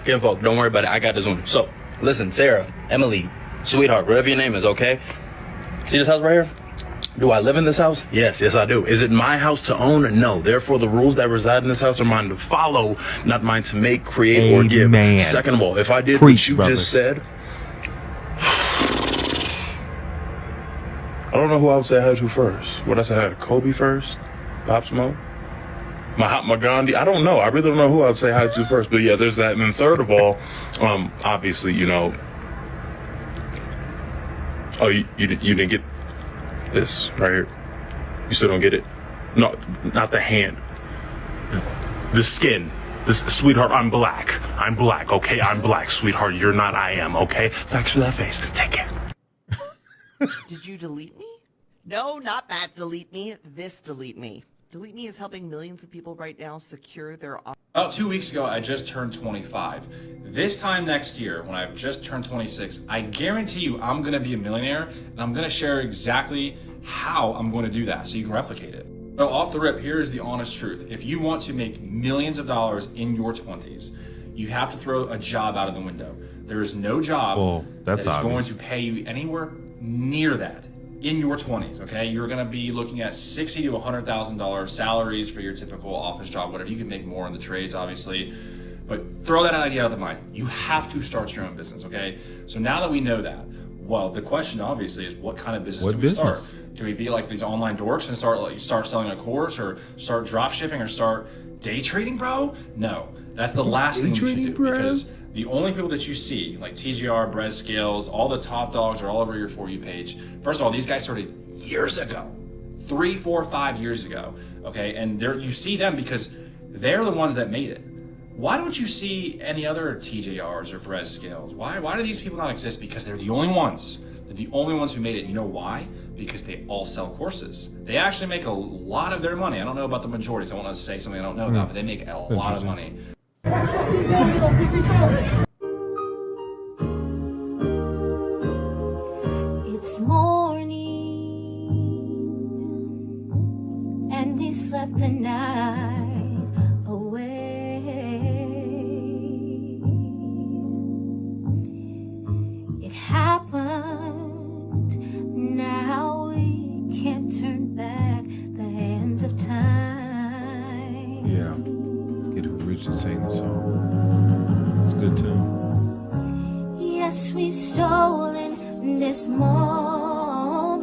Kinfolk, don't worry about it. I got this one. So, listen, Sarah, Emily, sweetheart, whatever your name is, okay? See this house right here? Do I live in this house? Yes, I do. Is it my house to own? No. Therefore, the rules that reside in this house are mine to follow, not mine to make, create, or give. Second of all, if I did what you just said, I don't know who I would say hi to first. Would I say hi to Kobe first? Pop Smoke? Mahatma Gandhi? I don't know. I really don't know who I would say hi to first. But yeah, there's that. And then third of all, obviously, you know. Oh, you didn't get this right here. You still don't get it? No, not the hand. The skin. This, sweetheart, I'm black. I'm black, okay? I'm black, sweetheart. You're not, I am, okay? Thanks for that face. Take care. Did you delete me? No, not that delete me. This delete me. Delete Me is helping millions of people right now secure their... About 2 weeks ago, I just turned 25. This time next year, when I've just turned 26, I guarantee you I'm going to be a millionaire, and I'm going to share exactly how I'm going to do that so you can replicate it. So off the rip, here's the honest truth. If you want to make millions of dollars in your 20s, you have to throw a job out of the window. There is no job that is going to pay you anywhere near that in your 20s, okay? You're gonna be looking at $60,000 to $100,000 salaries for your typical office job, whatever. You can make more in the trades, obviously, but throw that idea out of the mind. You have to start your own business, okay? So now that we know that, well, the question obviously is, what kind of business do we start? Do we be like these online dorks and start selling a course, or start drop shipping, or start day trading, bro? No, that's the last thing you should do, because the only people that you see, like TGR, Brez Scales, all the top dogs are all over your For You page. First of all, these guys started years ago, 3, 4, 5 years ago, okay? And you see them because they're the ones that made it. Why don't you see any other TJRs or Brez Scales? Why do these people not exist? Because they're the only ones. They're the only ones who made it. You know why? Because they all sell courses. They actually make a lot of their money. I don't know about the majority, so I don't want to say something I don't know about, but they make a lot of money. It's morning, and we slept the night away. It happened, now we can't turn back the hands of time. Yeah. Get who Richard sang the song. It's a good tune. Yes, we've stolen this moment.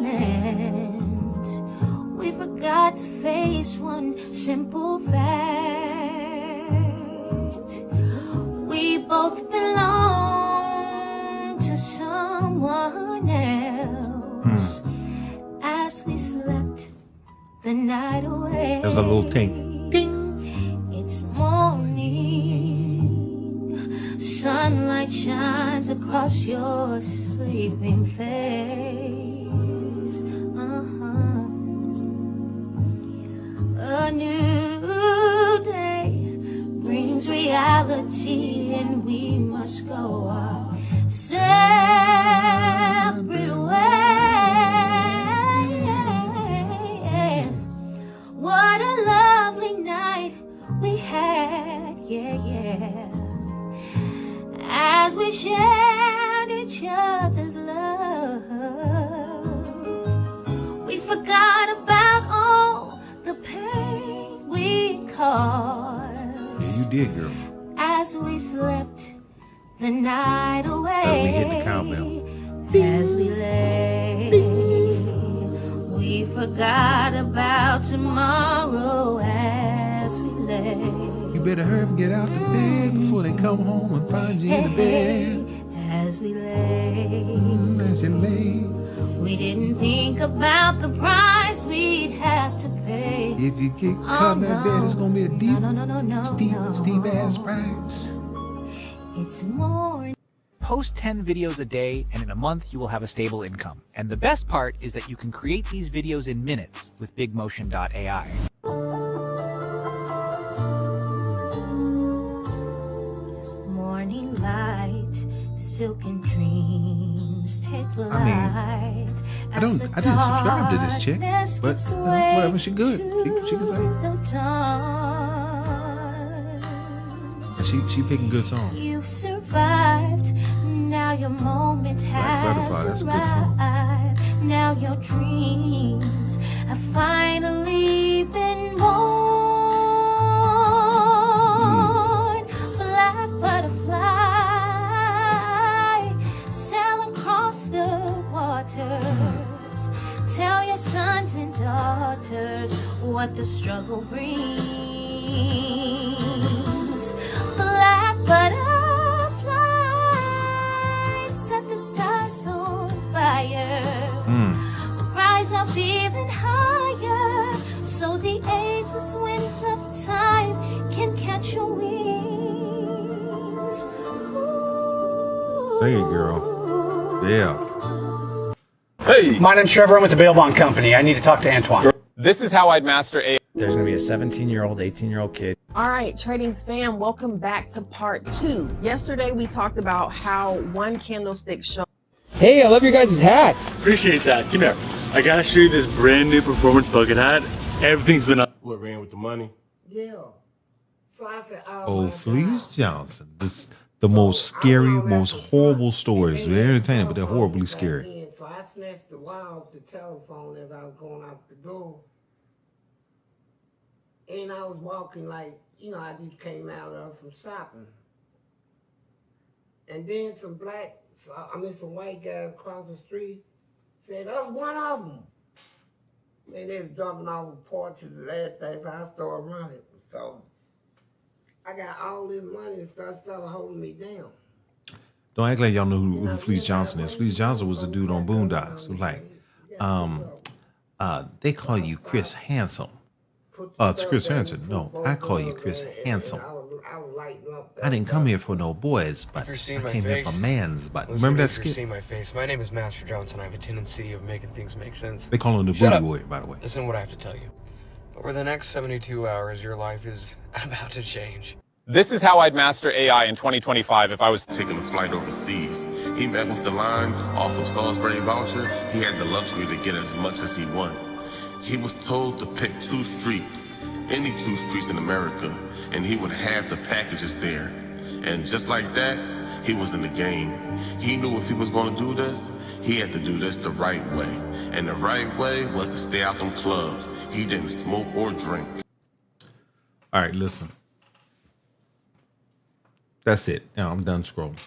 We forgot to face one simple fact. We both belong to someone else. As we slept the night away. There's a little ting. It's morning, sunlight shines across your sleeping face. A new day brings reality, and we must go our separate ways. What a lovely night we had, yeah. As we shared each other's love, we forgot cars. Yeah, you did, girl. As we slept the night away. As we hit the cowbell. As we lay, we forgot about tomorrow as we lay. You better hurry and get out the bed before they come home and find you in the bed. As we lay, as you lay. We didn't think about the price we'd have to pay. If you get caught in that bed, it's gonna be a deep, steep ass price. It's more. Post 10 videos a day, and in a month, you will have a stable income. And the best part is that you can create these videos in minutes with BigMotion.ai. Morning light, silken dreams take flight. I didn't subscribe to this chick, but whatever, she good. She can sing. And she picking good songs. You've survived. Now your moment has arrived. Now your dreams have finally been born. Black butterfly, sail across the waters. Tell your sons and daughters what the struggle brings. Black butterfly, set the stars on fire. Rise up even higher, so the ageless winds of time can catch your wings. Sing it, girl. Yeah. Hey! My name's Trevor. I'm with the Bail Bond Company. I need to talk to Antoine. This is how I'd master AI. There's gonna be a 17-year-old, 18-year-old kid. All right, trading fam, welcome back to part 2. Yesterday we talked about how one candlestick show. Hey, I love your guys' hats. Appreciate that. Come here. I gotta show you this brand new performance bucket hat. Everything's been up. What ran with the money? Yeah. So I said, Oh, Fleece Johnson. This the most scary, most horrible stories. They're entertaining, but they're horribly scary. So I snatched the wire off the telephone as I was going out the door. And I was walking like, I just came out from shopping. And then some white guys across the street said, that's one of them. And they was dropping off the porches and everything, so I started running. So I got all this money and started holding me down. Don't act like y'all know who Fleece Johnson is. Fleece Johnson was the dude on Boondocks who they call you Chris Handsome. It's Chris Hansen. No, I call you Chris Handsome. I didn't come here for no boys, but I came here for man's butt. Remember that skit? See my face. My name is Master Johnson. I have a tendency of making things make sense. They call him the booty boy, by the way. Listen to what I have to tell you. Over the next 72 hours, your life is about to change. This is how I'd master AI in 2025 if I was taking a flight overseas. He met with the line off of Salisbury voucher. He had the luxury to get as much as he wanted. He was told to pick 2 streets, any 2 streets in America, and he would have the packages there. And just like that, he was in the game. He knew if he was going to do this, he had to do this the right way. And the right way was to stay out them clubs. He didn't smoke or drink. All right, listen. That's it. Now I'm done scrolling.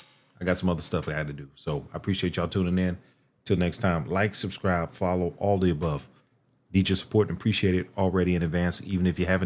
I got some other stuff I had to do. So I appreciate y'all tuning in. Till next time, like, subscribe, follow, all the above. Need your support and appreciate it already in advance, even if you haven't.